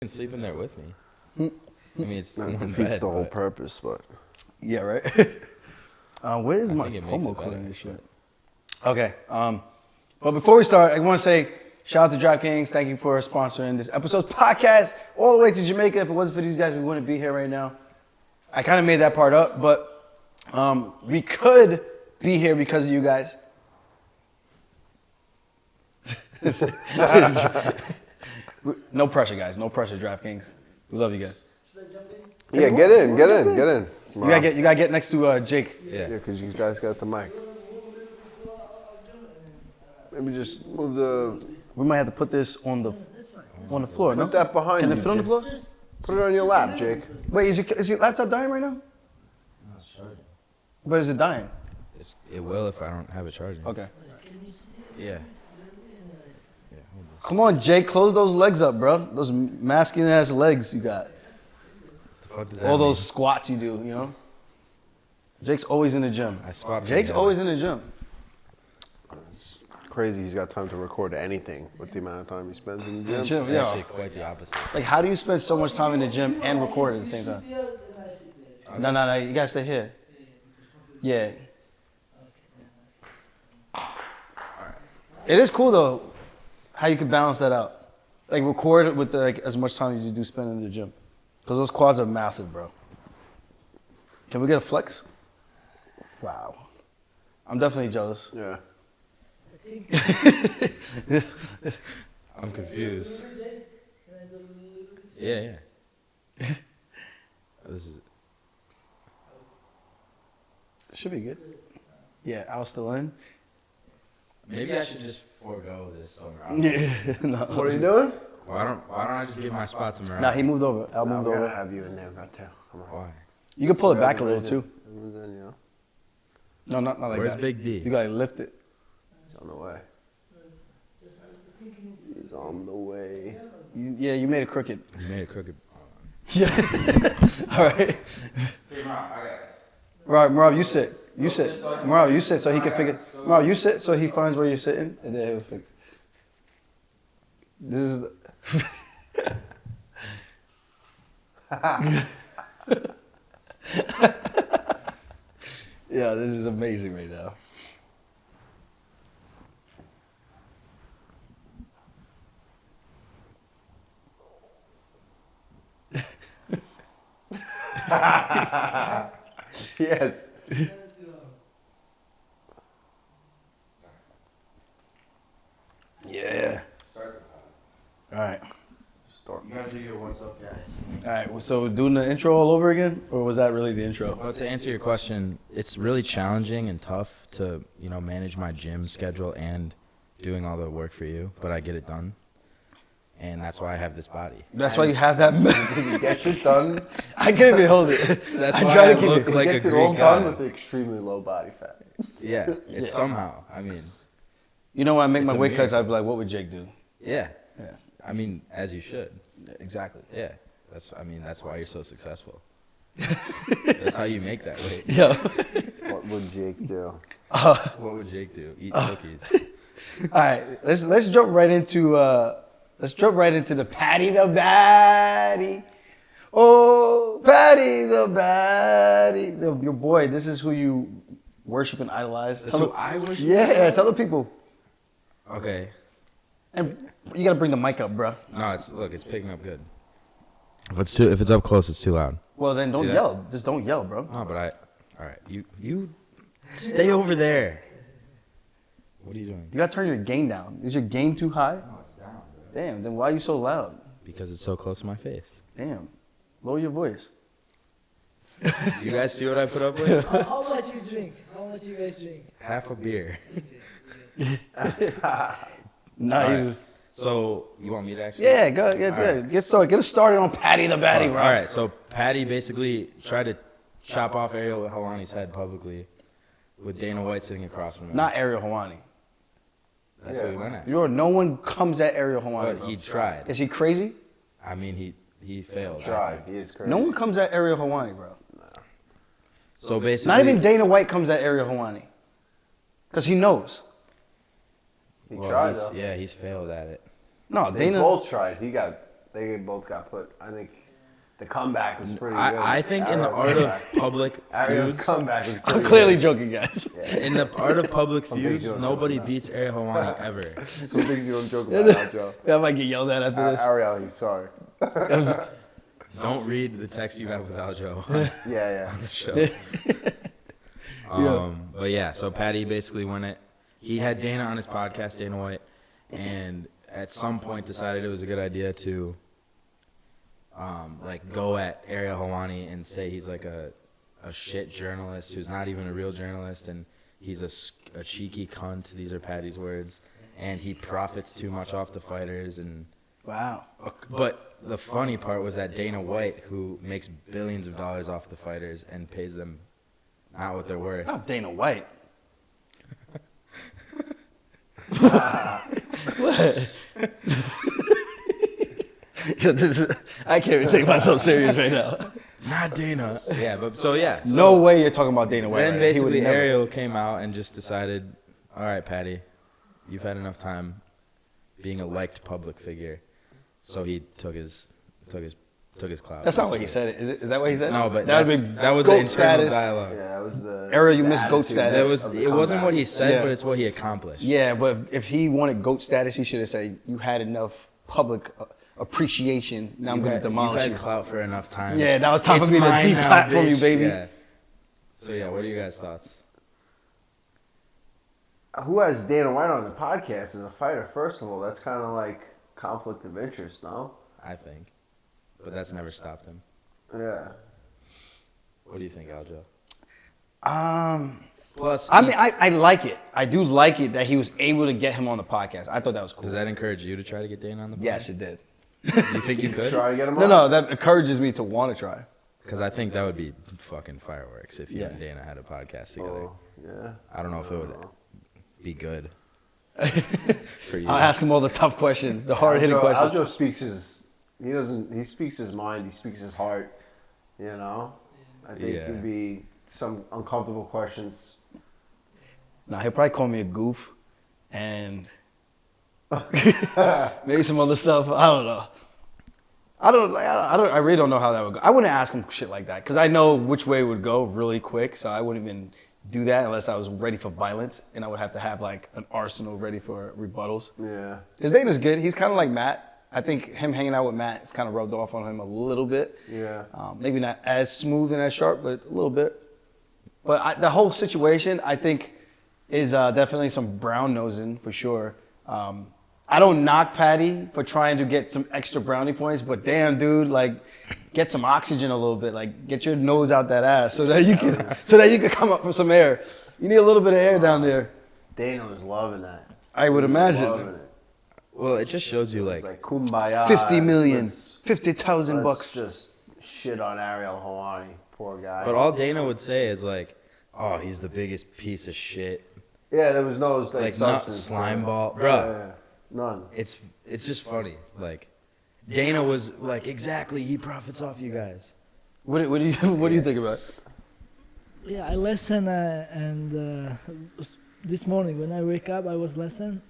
can sleep in there with me. I mean, it's That one defeats bed, the whole but purpose, but Yeah, right. Where is my promo code in this shit? Okay. But before we start, I want to say shout out to DraftKings. Thank you for sponsoring this episode's podcast all the way to Jamaica. If it wasn't for these guys, we wouldn't be here right now. I kind of made that part up, but we could be here because of you guys. No pressure, guys. No pressure, DraftKings. We love you guys. yeah, get in. You gotta get next to Jake. Yeah, because you guys got the mic. Maybe just move the. We might have to put this on the floor. Put that behind Can you. it fit on the floor? Put it on your lap, Jake. Wait, is your laptop dying right now? No, it's charging. But is it dying? It will if I don't have it charging. Okay. Yeah. Come on, Jake, close those legs up, bro. Those masculine ass legs you got. The fuck does that All mean? those squats you do, you know? Jake's always in the gym. I squat. Jake's always in the gym. It's crazy he's got time to record anything with the amount of time he spends in the gym. It's actually quite the opposite. Like, how do you spend so much time in the gym and record at the same time? No, you gotta stay here. Yeah. It is cool though, how you can balance that out. Like record with as much time as you do spend in the gym. Because those quads are massive, bro. Can we get a flex? Wow. I'm definitely jealous. Yeah. I'm confused. Yeah. This is. Should be good. Yeah, I was still in. Maybe I should just forego this somewhere. Yeah. No. What are you doing? Why don't I just give my spot to Morono? Nah, he moved over. Al No, moved we gotta over. have you in there, got to. Come on. Why? You can pull it back a little too. Everyone's in, you know? No, not like Where's that. Big D? You gotta lift it. He's on the way. He's on the way. You made it crooked. You made it crooked. Yeah. All right. Hey, Mom, I got this. Marab, you sit. You sit. Marab, you sit so he can figure. Marab, you sit so he finds where you're sitting, and then he'll figure. This is. Yeah, this is amazing right now. Yes. Yeah. Start All right. Start. You gotta do your what's up, guys. All right. So doing the intro all over again, or was that really the intro? Well, to answer your question, it's really challenging and tough to, manage my gym schedule and doing all the work for you, but I get it done. And that's why I have this body. That's why you have that. He gets it done. I can't even hold it. That's I why try I to keep look it. like He a gets it Greek all done god. with extremely low body fat. Yeah, it's somehow. I mean, You know, when I make It's my a weight cuts, miracle. I'd be like, "What would Jake do?" yeah. Yeah. I mean, as you should. Exactly. Yeah. That's why you're so successful. That's how you make that weight. Yeah. What would Jake do? What would Jake do? Eat cookies. All right, let's jump right into the Paddy the Baddy. Oh, Paddy the Baddy. Your boy. This is who you worship and idolize. That's who I worship? Yeah, tell the people. Okay. And you gotta bring the mic up, bro. No, it's picking up good. If it's up close, it's too loud. Well, then don't See that? yell. Just don't yell, bro. No, but all right, you stay over there. What are you doing? You gotta turn your gain down. Is your gain too high? No, it's down, bro. Damn. Then why are you so loud? Because it's so close to my face. Damn. Lower your voice. You guys see what I put up with? How much you drink? How much you guys drink? Half a beer. Not All you. right. So you want me to actually? Yeah, go All get right. get started. Get us started on Paddy the Baddy, All bro. right, so Paddy basically tried to chop off Ariel Helwani's head publicly with Dana White sitting across from him. Not Ariel Helwani. That's what we went at. No one comes at Ariel Helwani. But he tried. Is he crazy? I mean, he failed. I Tried. think. He is crazy. No one comes at Ariel Helwani, bro. So basically, Not even Dana White comes at Ariel Helwani. Because he knows. He tried, he's, though. yeah, he's failed at it. No, They Dana. both tried. He got they both got put. I think the comeback was pretty good. I think in the art of public Ariel's feuds, comeback was pretty I'm clearly good. joking, guys. in the art of public things feuds, you don't nobody talk about. beats Ariel Helwani ever. Some things you don't joke about, Joe. I might get yelled at after this. Ariel, he's sorry. Don't read the text you have with Aljo Yeah. on the show. But yeah, so Paddy basically he had Dana on his podcast, Dana White, and at some point decided it was a good idea to go at Ariel Helwani and say he's like a shit journalist who's not even a real journalist, and he's a cheeky cunt. These are Paddy's words, and he profits too much off the fighters. And Wow. but the funny part was that Dana White, who makes billions of dollars off the fighters and pays them not what they're worth. Not Dana White. I can't even take myself serious right now. Not Dana. Yeah, but so yeah. So No way you're talking about Dana White. then right? He would basically never. Ariel came out and just decided, all right, Paddy, you've had enough time being a liked public figure. So he took his clout. That's not what he said. Is that what he said? No, but that that was the goat internal status. dialogue. Yeah, that was the... Ariel, you the missed goat attitude status. of the It wasn't what he said, Yeah. but it's what he accomplished. Yeah, but if he wanted GOAT status, he should have said, you had enough public appreciation. Now I'm going to demolish You've you. had clout for enough time. Yeah, now it's time for It's me to mine now, deplatform you, bitch. baby. Yeah. So yeah, what are you guys' thoughts? Who has Dana White on the podcast as a fighter? First of all, that's kind of like conflict of interest, no? I think. But that's never stopped him. Yeah. What do you think, Aljo? Plus, I mean, I like it. I do like it that he was able to get him on the podcast. I thought that was cool. Does that encourage you to try to get Dana on the podcast? Yes, it did. You think you could? Try to get him on? No, that encourages me to want to try. Because I think that would be fucking fireworks if you Yeah. and Dana had a podcast together. Oh, yeah. I don't know if it would be good for you. I'll ask him all the tough questions, the hard-hitting questions. Aljo speaks he speaks his mind, he speaks his heart, you know? I think Yeah. it'd be some uncomfortable questions. Now he'll probably call me a goof, and maybe some other stuff. I don't know. I really don't know how that would go. I wouldn't ask him shit like that because I know which way it would go really quick. So I wouldn't even do that unless I was ready for violence, and I would have to have like an arsenal ready for rebuttals. Yeah. His Dana's good. He's kind of like Matt. I think him hanging out with Matt has kind of rubbed off on him a little bit. Yeah. Maybe not as smooth and as sharp, but a little bit. But the whole situation, I think, is definitely some brown nosing for sure. I don't knock Paddy for trying to get some extra brownie points, but damn, dude, like, get some oxygen a little bit. Like, get your nose out that ass so that you can come up with some air. You need a little bit of air down there. Dana was loving that. I would imagine. Loving it. Well, it just shows you Like kumbaya. 50 million, Let's- 50,000 let's bucks. just shit on Ariel Helwani. Poor guy. But all Dana would say is like, "Oh, he's the biggest piece of shit." Yeah, there was no Like not substance. slime ball, Yeah, bro. yeah. None. It's just funny. Like Dana was like, exactly. He profits off you guys. What do you think about it? Yeah, I listen and this morning when I wake up, I was listen.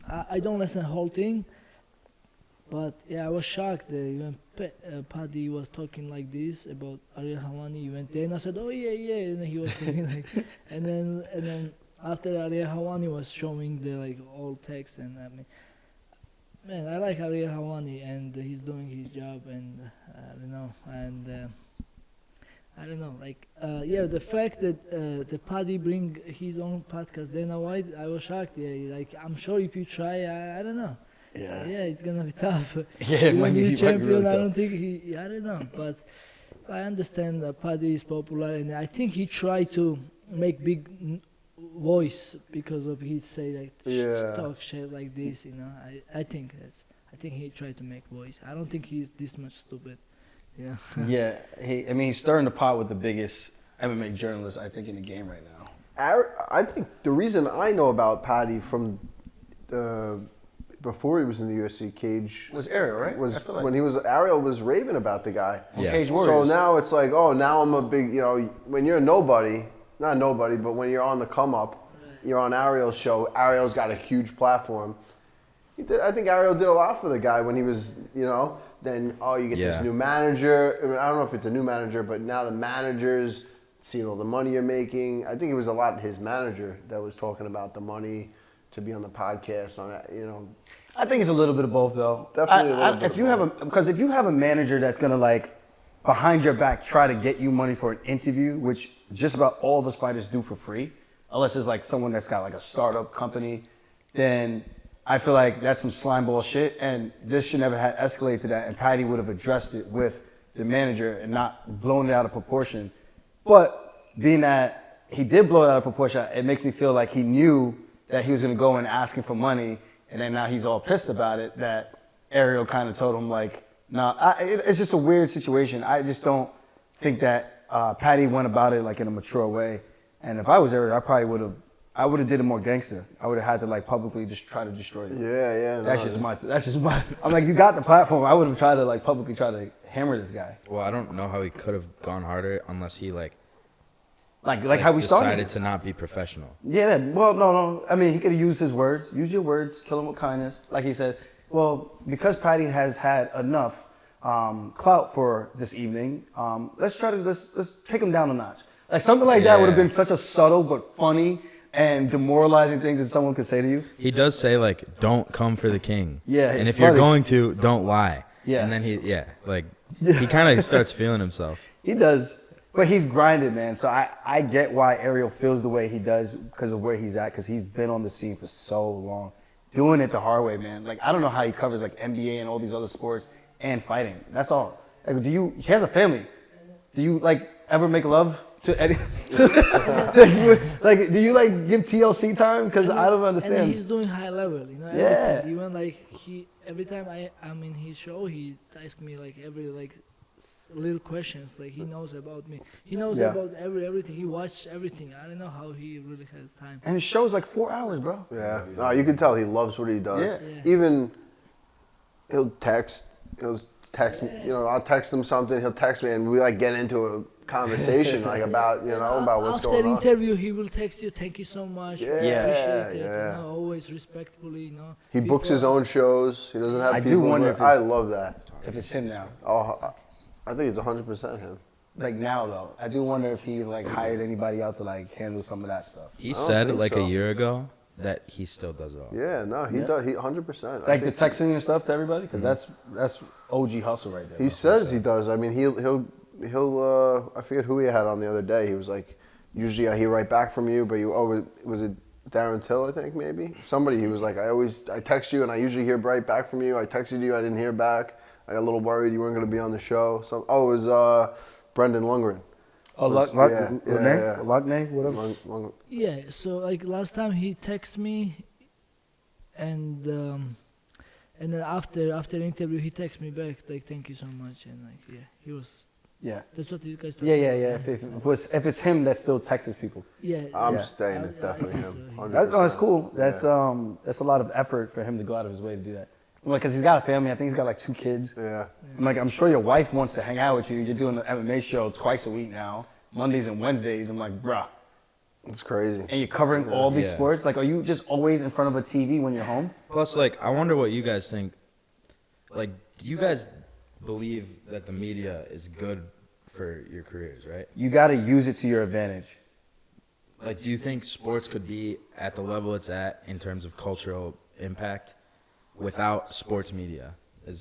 I don't listen the whole thing, but yeah, I was shocked that even Paddy was talking like this about Ariel Helwani. Even then I said, "Oh yeah," and then he was talking like, and then after Ariel Helwani was showing the like all text, and I mean, man, I like Ariel Helwani and he's doing his job, and I don't know, and. I don't know, like, yeah, the fact that the Paddy bring his own podcast, Dana White, I was shocked. Yeah, like, I'm sure if you try, I don't know. Yeah. Yeah, it's gonna be tough. Yeah, it You might want be to be champion, really I tough. don't think I don't know, but I understand that Paddy is popular, and I think he tried to make big voice because of he say like Yeah. talk shit like this, you know. I think he tried to make voice. I don't think he's this much stupid. Yeah. Yeah, he's stirring the pot with the biggest MMA journalist, I think, in the game right now. I think the reason I know about Paddy from before he was in the UFC cage Was Ariel, right? was I feel like. when Ariel was raving about the guy. Yeah. Cage So Warriors. now it's like, oh, now I'm a big, when you're nobody, not nobody, but when you're on the come up, you're on Ariel's show. Ariel's got a huge platform. He did. I think Ariel did a lot for the guy when he was, then, you get this new manager. I mean, I don't know if it's a new manager, but now the managers seeing all the money you're making. I think it was a lot his manager that was talking about the money to be on the podcast on that, I think it's a little bit of both, though. Definitely a little bit if you have because if you have a manager that's gonna like behind your back try to get you money for an interview, which just about all of us fighters do for free, unless it's like someone that's got like a startup company, then I feel like that's some slimeball shit, and this should never have escalated to that. And Paddy would have addressed it with the manager and not blown it out of proportion. But being that he did blow it out of proportion, it makes me feel like he knew that he was gonna go in asking for money. And then now he's all pissed about it that Ariel kind of told him like, nah, it's just a weird situation. I just don't think that Paddy went about it like in a mature way. And if I was Ariel, I would have did it more gangster. I would have had to like publicly just try to destroy it. Yeah. That's just my, I'm like, you got the platform. I would have tried to like publicly try to hammer this guy. Well, I don't know how he could have gone harder unless he like how we started. Decided to not be professional. Yeah, well, no. I mean, he could have used his words. Use your words. Kill him with kindness. Like he said, well, because Paddy has had enough clout for this evening, let's take him down a notch. Like something like that would have been such a subtle but funny and demoralizing thing that someone could say to you. He does say like, "Don't come for the king." Yeah, and if funny. you're going to, don't lie. Yeah, and then he kind of starts feeling himself. He does. But he's grinded, man. So I get why Ariel feels the way he does because of where he's at, because he's been on the scene for so long. Doing it the hard way, man. Like, I don't know how he covers, like, NBA and all these other sports and fighting. That's all. Like, he has a family. Do you, like, ever make love to Eddie? Like, do you, like, give TLC time? Because I don't understand. And he's doing high level, Yeah. everything. Even, like, every time I'm in his show, he asks me, like, every, like, little questions. Like, he knows about me. He knows about everything. He watches everything. I don't know how he really has time. And his show's like 4 hours, bro. Yeah. No, you can tell he loves what he does. Yeah. Even he'll text me, I'll text him something, he'll text me, and we like get into a conversation like about, about what's going on. After interview, he will text you, "Thank you so much. Yeah, Appreciate it." yeah. Always respectfully, He books his own shows. He doesn't have I people. do wonder if I love that. If it's him now. Oh, I think it's 100% him. Like now, though. I do wonder if he, like, hired anybody out to, like, handle some of that stuff. He said like a year ago that he still does it all. Yeah, no, he does. He 100%. Like the texting and stuff to everybody, because that's OG hustle right there. He says he does. I mean, he'll. I forget who he had on the other day. He was like, usually I hear right back from you, but was it Darren Till? I think maybe somebody. He was like, I text you and I usually hear right back from you. I texted you, I didn't hear back. I got a little worried you weren't going to be on the show. So, it was Brendan Lundgren. Oh, Luckney, whatever. Yeah, so like last time he texted me, and then after the interview he texted me back like, "Thank you so much," and like he was. Yeah. That's what you guys. Yeah. If it's him that still texts people. Yeah. I'm staying. It's definitely him. That's cool. That's a lot of effort for him to go out of his way to do that. Like, cause he's got a family. I think he's got like 2 kids. Yeah. I'm sure your wife wants to hang out with you. You're doing an MMA show twice a week now, Mondays and Wednesdays. I'm like, bruh. It's crazy. And you're covering all these sports. Like, are you just always in front of a TV when you're home? Plus, like, I wonder what you guys think. Like, do you guys believe that the media is good for your careers, right? You got to use it to your advantage. Like, do you think sports could be at the level it's at in terms of cultural impact without sports media? And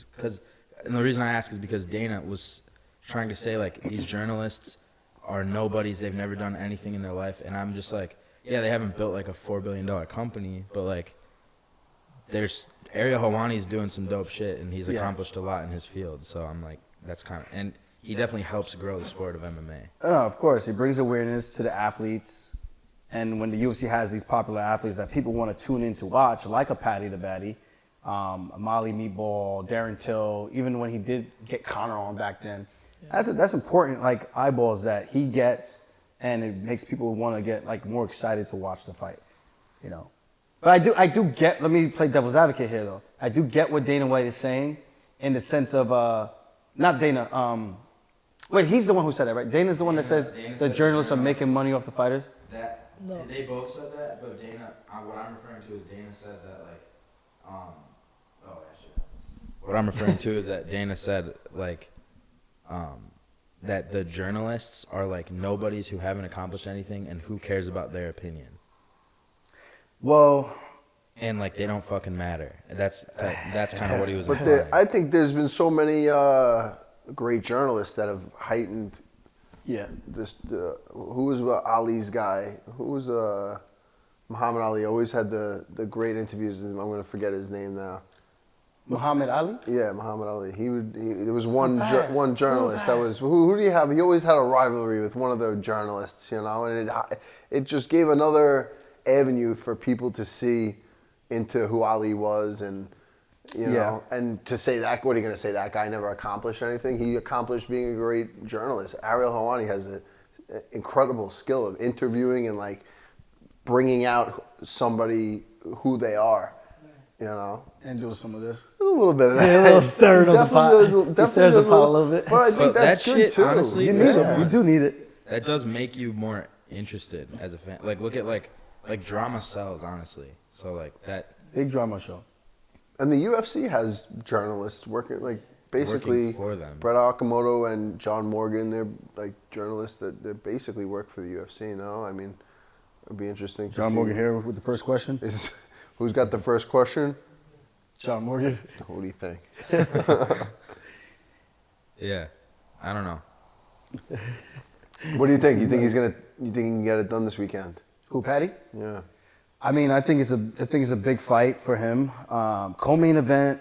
the reason I ask is because Dana was trying to say, like, these journalists are nobodies. They've never done anything in their life. And I'm just like, yeah, they haven't built, like, a $4 billion company, but, like, there's Ariel Helwani's doing some dope shit, and he's accomplished a lot in his field. So I'm like, that's kind of, and he definitely helps grow the sport of MMA. Oh, of course. He brings awareness to the athletes. And when the UFC has these popular athletes that people want to tune in to watch, like a Paddy The Baddy, Molly Meatball, Darren Till, even when he did get Conor on back then, that's important, like, eyeballs that he gets, and it makes people want to get, like, more excited to watch the fight, But I do get, let me play devil's advocate here, though. I do get what Dana White is saying in the sense of, not Dana, wait, he's the one who said that, right? Dana's the one that says the journalists are making money off the fighters? No. They both said that, but Dana, what I'm referring to is Dana said that, like, What I'm referring to is that Dana said, like, that the journalists are like nobodies who haven't accomplished anything, and who cares about their opinion? Well, and like they don't fucking matter. That's kind of what he was. But I think there's been so many great journalists that have heightened. Yeah. Who was Ali's guy? Who was Muhammad Ali? Always had the great interviews. I'm going to forget his name now. Muhammad Ali? Yeah, Muhammad Ali. There was one journalist that was. Who do you have? He always had a rivalry with one of the journalists, you know, and it just gave another avenue for people to see into who Ali was, and you know, and to say that, what are you going to say? That guy never accomplished anything. He accomplished being a great journalist. Ariel Helwani has an incredible skill of interviewing and like bringing out somebody who they are, you know. And doing some of this. A little bit of that. Yeah, a little stirring of the pot. He stirs the pot a little bit. But I think that's that good shit, too. honestly, You need it. You do need it. That does make you more interested as a fan. Like, look at like drama sells, honestly. So like that. Big drama show. And the UFC has journalists working, like basically Working for them. Brett Okamoto and John Morgan. They're like journalists that basically work for the UFC. No, I mean, it'd be interesting. To John see Morgan here with the first question. Who's got the first question? John Morgan. What do you think? Yeah. I don't know. What do you think? You think he can get it done this weekend? Who, Paddy? Yeah. I mean, I think it's a big fight for him. Co-main event,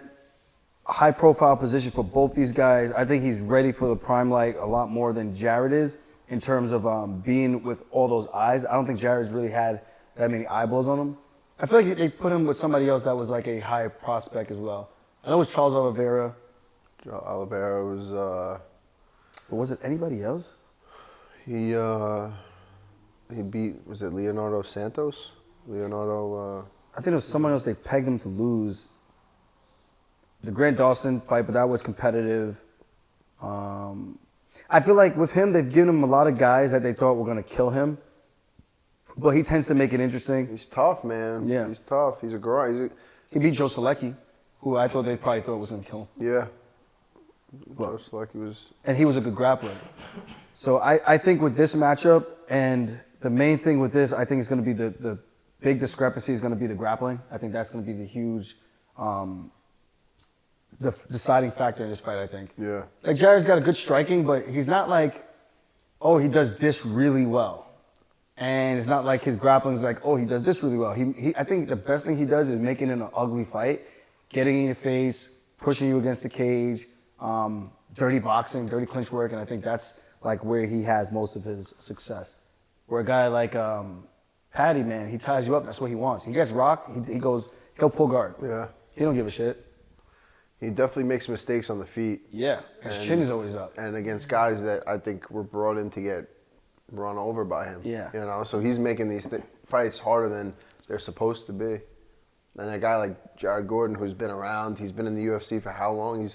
high profile position for both these guys. I think he's ready for the prime light a lot more than Jared is in terms of being with all those eyes. I don't think Jared's really had that many eyeballs on him. I feel like they put him with somebody else that was like a high prospect as well. I know it was Charles Oliveira. Oliveira was. But was it anybody else? He beat, was it Leonardo Santos? I think it was someone else they pegged him to lose. The Grant Dawson fight, but that was competitive. I feel like with him, they've given him a lot of guys that they thought were going to kill him. But he tends to make it interesting. He's tough, man. Yeah. He's tough. He's a grind. He beat Joe Selecki, who I thought they probably thought was going to kill him. Yeah. Joe Selecki was. And he was a good grappler. So I think with this matchup, and the main thing with this, I think is going to be the big discrepancy is going to be the grappling. I think that's going to be the huge the deciding factor in this fight, I think. Yeah. Like, Jared's got a good striking, but he's not like, oh, he does this really well. And it's not like his grappling is like, oh, he does this really well. I think the best thing he does is making it an ugly fight, getting in your face, pushing you against the cage, dirty boxing, dirty clinch work, and I think that's like where he has most of his success. Where a guy like Paddy, man, he ties you up. That's what he wants. He gets rocked. He'll pull guard. Yeah. He don't give a shit. He definitely makes mistakes on the feet. Yeah. His chin is always up. And against guys that I think were brought in to get run over by him. Yeah. You know, so he's making these fights harder than they're supposed to be. And a guy like Jared Gordon, who's been around, he's been in the UFC for how long?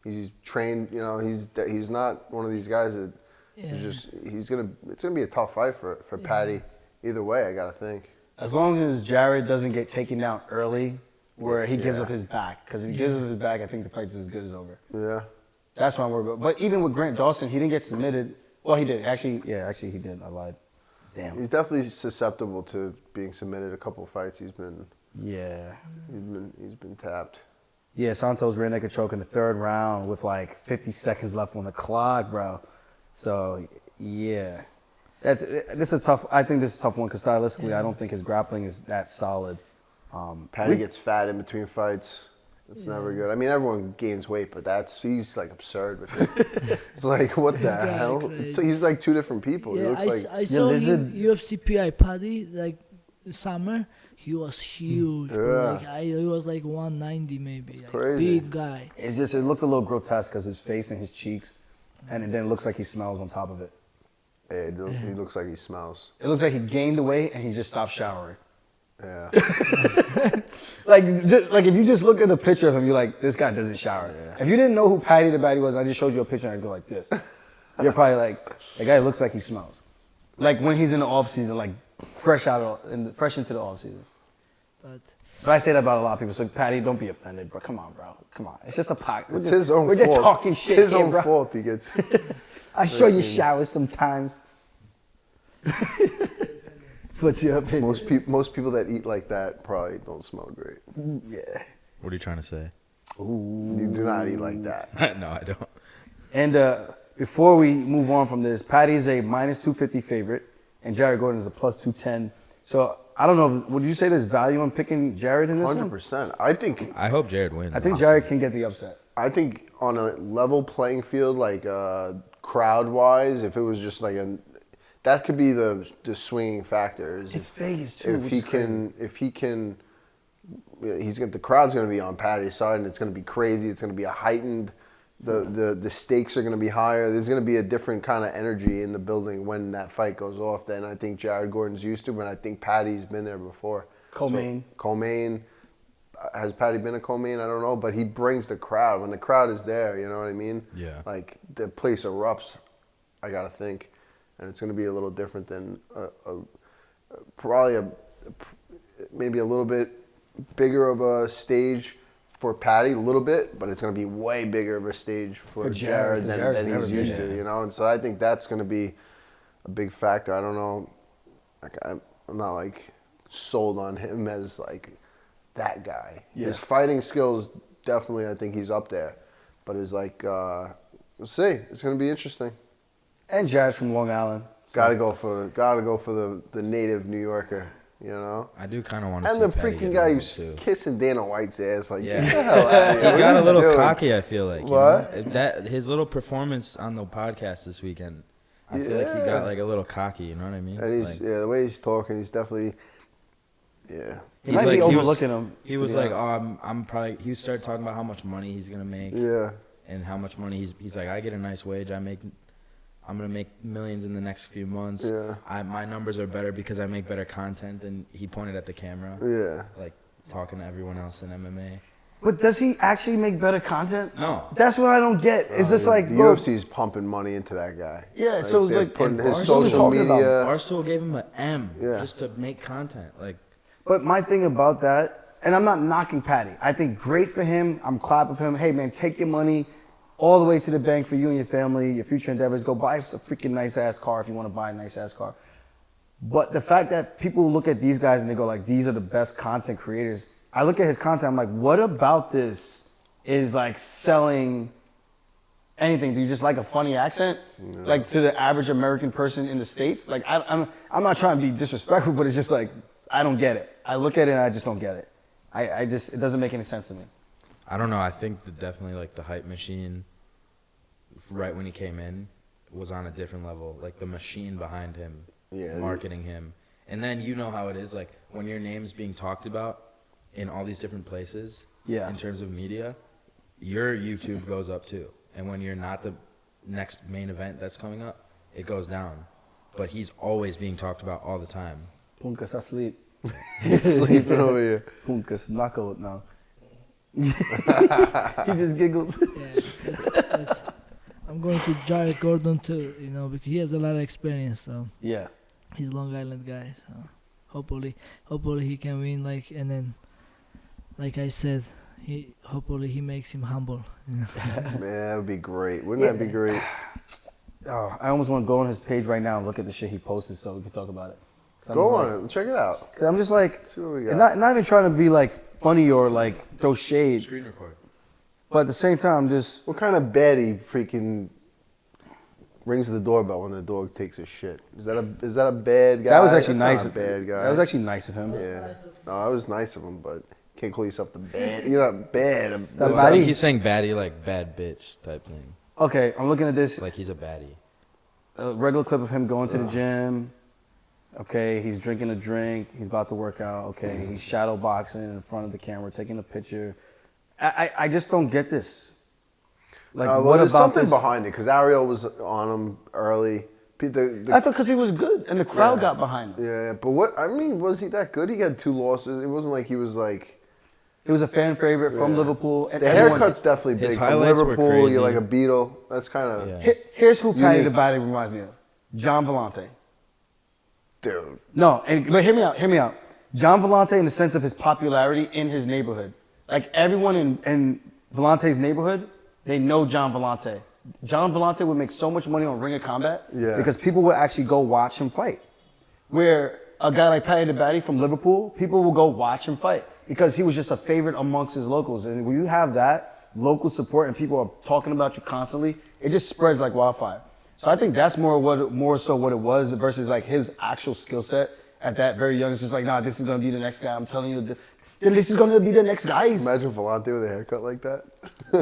He's trained. You know, he's not one of these guys that it's gonna be a tough fight for Paddy. Either way, I gotta think. As long as Jared doesn't get taken down early, where he gives up his back, because if he gives up his back, I think the fight's as good as over. Yeah. That's why I'm worried about. But even with Grant Dawson, he didn't get submitted. Well, he did. Actually, he did. I lied. Damn. He's definitely susceptible to being submitted. A couple of fights he's been tapped. Yeah, Santos rear naked choke in the third round with like 50 seconds left on the clock, bro. So yeah, this is a tough. I think this is a tough one because stylistically, I don't think his grappling is that solid. Paddy gets fat in between fights. It's never good. I mean, everyone gains weight, but he's like absurd with it. It's like, what the hell? He's like two different people. Yeah, he looks I saw him UFC PI Paddy like summer. He was huge. Bro. Like he was like 190 maybe. Like, crazy. Big guy. It looks a little grotesque because his face and his cheeks, and then it looks like he smells on top of it. Yeah, he looks like he smells. It looks like he gained the weight and he just stopped showering. Yeah. like if you just look at the picture of him, you're like, this guy doesn't shower. Yeah. If you didn't know who Paddy the Baddy was, I just showed you a picture and I'd go like this. You're probably like, the guy looks like he smells. Like when he's in the off season, like fresh into the off season. But But I say that about a lot of people. So, Paddy, don't be offended, bro. Come on, bro. Come on. It's just a podcast. It's his own fault. We're just talking shit It's his here, own bro. fault he gets... I show you showers sometimes. What's your opinion? Most people that eat like that probably don't smell great. Yeah. What are you trying to say? Ooh. You do not eat like that. No, I don't. And before we move on from this, Paddy is a minus 250 favorite, and Jared Gordon is a plus 210. So I don't know. Would you say there's value in picking Jared in this 100%. I hope Jared wins. I think Jared can get the upset. I think on a level playing field, like crowd-wise, if it was just like that could be the swinging factor. It's Vegas too. The crowd's going to be on Paddy's side, and it's going to be crazy. It's going to be a heightened. The stakes are going to be higher. There's going to be a different kind of energy in the building when that fight goes off than I think Jared Gordon's used to, but I think Paddy's been there before. Co-main. Has Paddy been a co-main? I don't know, but he brings the crowd. When the crowd is there, you know what I mean? Yeah. Like, the place erupts, I got to think. And it's going to be a little different than maybe a little bit bigger of a stage for Paddy, a little bit, but it's going to be way bigger of a stage for Jared than he's used to, you know? And so I think that's going to be a big factor. I don't know. Like, I'm not, like, sold on him as, like, that guy. Yeah. His fighting skills, definitely, I think he's up there. But it's like, we'll see. It's going to be interesting. And Jared's from Long Island. So. Gotta go for the native New Yorker, you know? I do kind of want to see And the Paddy freaking guy who's too. kissing Dana White's ass. Like, yeah. get the hell out of here. He got a little cocky, I feel like. What? You know? That his little performance on the podcast this weekend, I feel like he got like a little cocky, you know what I mean? And like, the way he's talking, he's definitely, He might be overlooking him. He was like, I'm probably, he started talking about how much money he's going to make. Yeah. And how much money he's like, I get a nice wage. I'm going to make millions in the next few months. Yeah. My numbers are better because I make better content. And he pointed at the camera. Yeah. Like talking to everyone else in MMA. But does he actually make better content? No. That's what I don't get. It's just like the UFC's pumping money into that guy. Yeah, like, so it's like putting his Barstool social media. Barstool gave him an M just to make content. Like, but my thing about that, and I'm not knocking Paddy. I think great for him. I'm clapping for him. Hey man, take your money all the way to the bank for you and your family, your future endeavors. Go buy a freaking nice ass car if you want to buy a nice ass car. But the fact that people look at these guys and they go like, these are the best content creators. I look at his content, I'm like, what about this is like selling anything? Do you just like a funny accent? No. Like to the average American person in the States? Like I'm not trying to be disrespectful, but it's just like, I don't get it. I look at it and I just don't get it. It doesn't make any sense to me. I don't know. I think that definitely like the hype machine, right when he came in, was on a different level. Like the machine behind him, marketing him. And then you know how it is, like when your name's being talked about in all these different places, in terms of media, your YouTube goes up too. And when you're not the next main event that's coming up, it goes down. But he's always being talked about all the time. Punkas asleep. He's sleeping over here. Punkas knockout now. He just giggles. Yeah, I'm going to Jared Gordon too, you know, because he has a lot of experience. So yeah, he's a Long Island guy. So hopefully he can win. Like, and then, like I said, hopefully he makes him humble. You know? Man, that would be great. Wouldn't that be great? Oh, I almost want to go on his page right now and look at the shit he posted so we can talk about it. Go on it. Check it out. I'm just like, see what we got. Not even trying to be like funny or like throw shade. Screen record. But at the same time, just... What kind of baddie freaking rings the doorbell when the dog takes a shit? Is that a bad guy? That was actually nice. Not a bad guy. That was actually nice of him. Yeah. No, that was nice of him, but you can't call yourself the bad. You're not bad. I think he's saying baddie like bad bitch type thing. Okay, I'm looking at this. Like he's a baddie. A regular clip of him going to the gym. Okay, he's drinking a drink. He's about to work out. Okay, he's shadow boxing in front of the camera, taking a picture. I just don't get this. Like, what there's about something this? behind it, because Ariel was on him early. I thought because he was good, and the crowd got behind him. Yeah, but was he that good? He had 2 losses. It wasn't like he was like... He was a fan favorite from Liverpool. And the haircut's definitely big. From Liverpool, you're like a Beatle. That's kind of... Yeah. Here's who Paddy The Baddy reminds me of. John Vellante. Dude. No, but hear me out. John Vellante in the sense of his popularity in his neighborhood. Like everyone in Vellante's neighborhood, they know John Vellante. John Vellante would make so much money on Ring of Combat because people would actually go watch him fight. Where a guy like Paddy The Baddy from Liverpool, people will go watch him fight because he was just a favorite amongst his locals. And when you have that local support and people are talking about you constantly, it just spreads like wildfire. So I think that's more so what it was versus like his actual skill set at that very young. It's just like, nah, this is gonna be the next guy. I'm telling you, this is gonna be the next guy. Imagine Vellante with a haircut like that.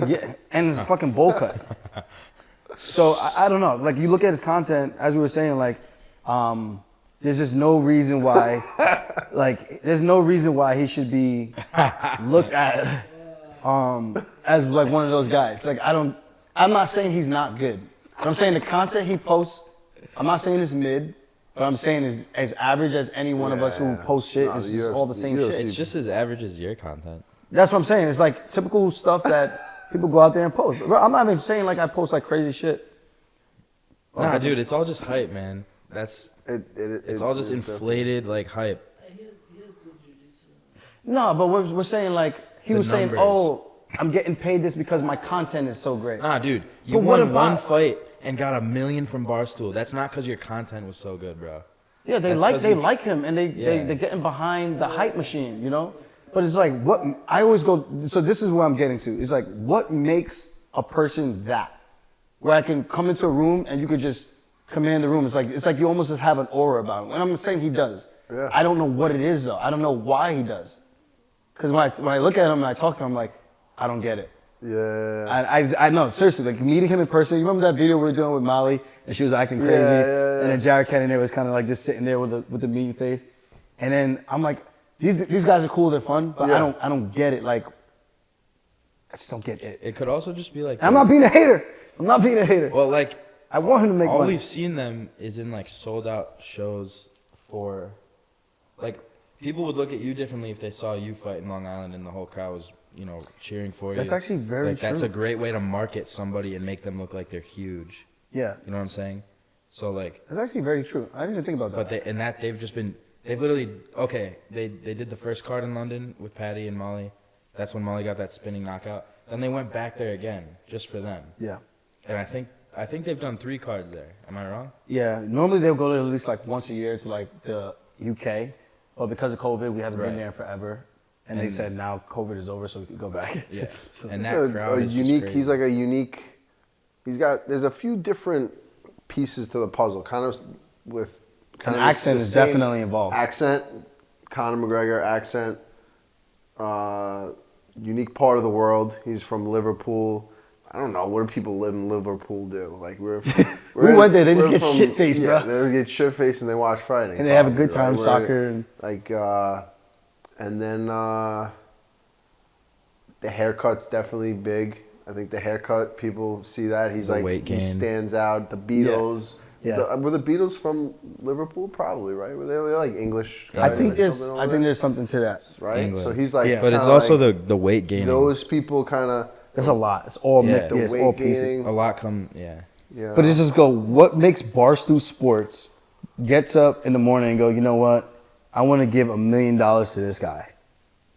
Yeah, and his fucking bowl cut. So I don't know. Like you look at his content, as we were saying, like there's just no reason why, there's no reason why he should be looked at as like one of those guys. Like I'm not saying he's not good. But I'm saying the content he posts, I'm not saying it's mid, but I'm saying is as average as any one of us who posts shit. It's just all the same shit. It's just as average as your content. That's what I'm saying. It's like typical stuff that people go out there and post. Bro, I'm not even saying like I post like crazy shit. Nah, dude, it's all just hype, man. It's all just inflated like hype. He has good jiu-jitsu. No, but we're saying like he was saying, oh, I'm getting paid this because my content is so great. Nah, dude, you won one fight and got $1 million from Barstool. That's not because your content was so good, bro. Yeah, they like him and they're getting behind the hype machine, you know. But it's like what I always go. So this is where I'm getting to. It's like what makes a person that, where I can come into a room and you could just command the room. It's like you almost just have an aura about him. And I'm saying he does. Yeah. I don't know what it is though. I don't know why he does. Because when I look at him and I talk to him, I'm like, I don't get it. Yeah. I know, seriously, like meeting him in person. You remember that video we were doing with Molly and she was acting crazy? Yeah. And then Jared Kennedy was kind of like just sitting there with the mean face. And then I'm like, these guys are cool, they're fun, but I don't get it. Like, I just don't get it. It could also just be like. I'm not being a hater. Well, like, I want him to make all money. we've seen them is in like sold out shows for, like, people would look at you differently if they saw you fight in Long Island and the whole crowd was, you know, cheering for you. That's actually very true. That's a great way to market somebody and make them look like they're huge. Yeah. You know what I'm saying? So like. That's actually very true. I didn't even think about that. But they've literally, they did the first card in London with Paddy and Molly. That's when Molly got that spinning knockout. Then they went back there again just for them. Yeah. And I think they've done 3 cards there. Am I wrong? Yeah. Normally they'll go to at least like once a year to like the UK. But because of COVID, we haven't been there forever. And they said now COVID is over, so we can go back. Yeah. So and that crowd is unique. just crazy. He's like a unique. There's a few different pieces to the puzzle, kind of with. An accent is definitely involved. Accent, Conor McGregor accent, unique part of the world. He's from Liverpool. I don't know, what do people live in Liverpool do? Like we went there, they just get shit-faced, bro. Yeah, they get shit-faced and they watch fighting. And they have a good time, soccer. And like, and then the haircut's definitely big. I think the haircut, people see that. He's like, he stands out. The Beatles. Yeah. Were the Beatles from Liverpool? Probably, right? Were they like English guys? I think there's something to that. Right? England. So he's like, but it's also like the weight gaining. Those people kind of. That's a lot. It's all the it's weight all gaining. pieces. A lot come, yeah. But it's just go, what makes Barstool Sports gets up in the morning and go, you know what? I want to give $1 million to this guy.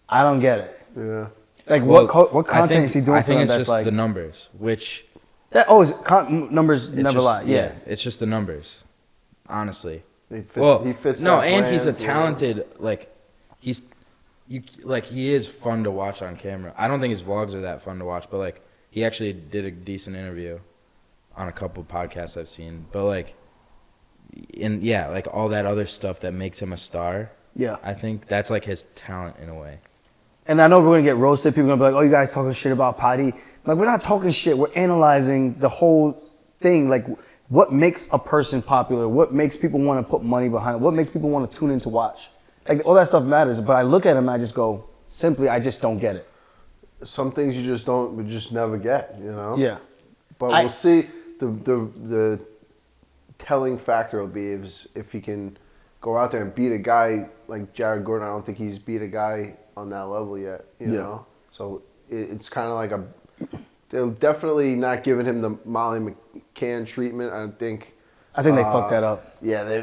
I don't get it. Yeah. Like, what content is he doing I think for them it's that's just like... the numbers, which... numbers never lie. Yeah. It's just the numbers, honestly. He fits no, that and he's a brand, talented, like, he is fun to watch on camera. I don't think his vlogs are that fun to watch, but, like, he actually did a decent interview on a couple podcasts I've seen. But, like, like, all that other stuff that makes him a star, Yeah. I think that's, like, his talent in a way. And I know we're going to get roasted. People are going to be like, oh, you guys talking shit about Paddy. Like, we're not talking shit. We're analyzing the whole thing. Like, what makes a person popular? What makes people want to put money behind it? What makes people want to tune in to watch? Like, all that stuff matters. But I look at him and I just go, simply, I just don't get it. Some things you just never get, you know? Yeah. But we'll see. The telling factor will be if he can go out there and beat a guy like Jared Gordon. I don't think he's beat a guy on that level yet, you know? So it's kind of like they're definitely not giving him the Molly McCann treatment. I think they fucked that up. Yeah, they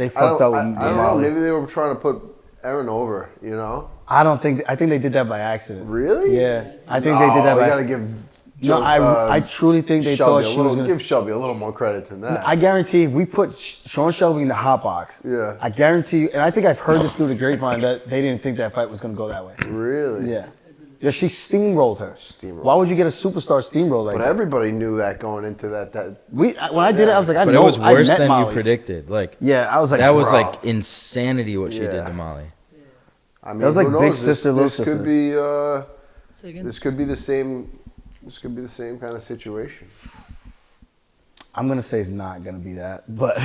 fucked up with I don't know. Maybe they were trying to put Aaron over, you know? I think they did that by accident. Really? Yeah. I think they did that by accident. You got to give No, I truly think they thought she was going to... Give Shelby a little more credit than that. I guarantee if we put Sean Shelby in the hot box, I guarantee you, and I think I've heard this through the grapevine, that they didn't think that fight was going to go that way. Really? Yeah. Yeah, she steamrolled her. Why would you get a superstar steamroll like that? But everybody knew that going into that. When I did it, I was like, But it was worse than you predicted. Like, yeah, I was like, that was like insanity what she did to Molly. I mean, that was like big sister, little sister. This could be the same. This could be the same kind of situation. I'm gonna say it's not gonna be that, but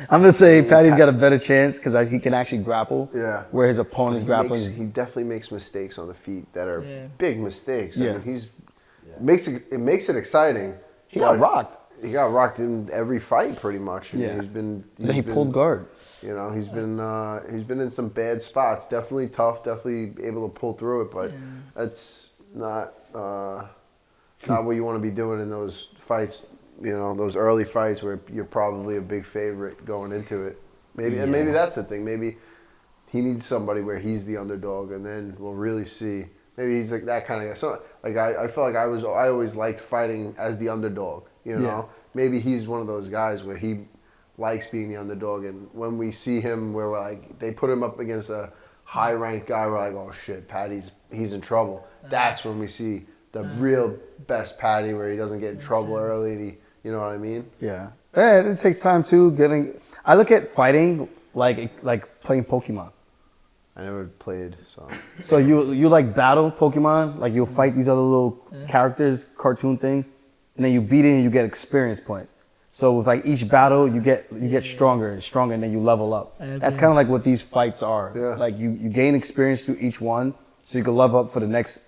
I'm gonna say Paddy's got a better chance because he can actually grapple. Yeah. Where his opponent's grappling. He definitely makes mistakes on the feet that are big mistakes. Yeah. I mean, it makes it exciting. He got rocked. He got rocked in every fight pretty much. I mean, he pulled guard. You know, he's been in some bad spots. Definitely tough. Definitely able to pull through it, but that's not what you want to be doing in those fights. You know, those early fights where you're probably a big favorite going into it. Maybe that's the thing. Maybe he needs somebody where he's the underdog, and then we'll really see. Maybe he's like that kind of guy. So, like I feel like I always liked fighting as the underdog. You know, maybe he's one of those guys where he likes being the underdog, and when we see him, where we're like they put him up against a high-ranked guy, we're like, oh shit, he's in trouble. That's when we see the real best Paddy, where he doesn't get in trouble early, and you know what I mean? Yeah. Yeah, it takes time too. I look at fighting like playing Pokemon. I never played, so. So you like battle Pokemon? Like you'll fight these other little characters, cartoon things, and then you beat it and you get experience points. So with like each battle, you get stronger and stronger, and then you level up. That's kind of like what these fights are. Yeah. Like you gain experience through each one, so you can level up for the next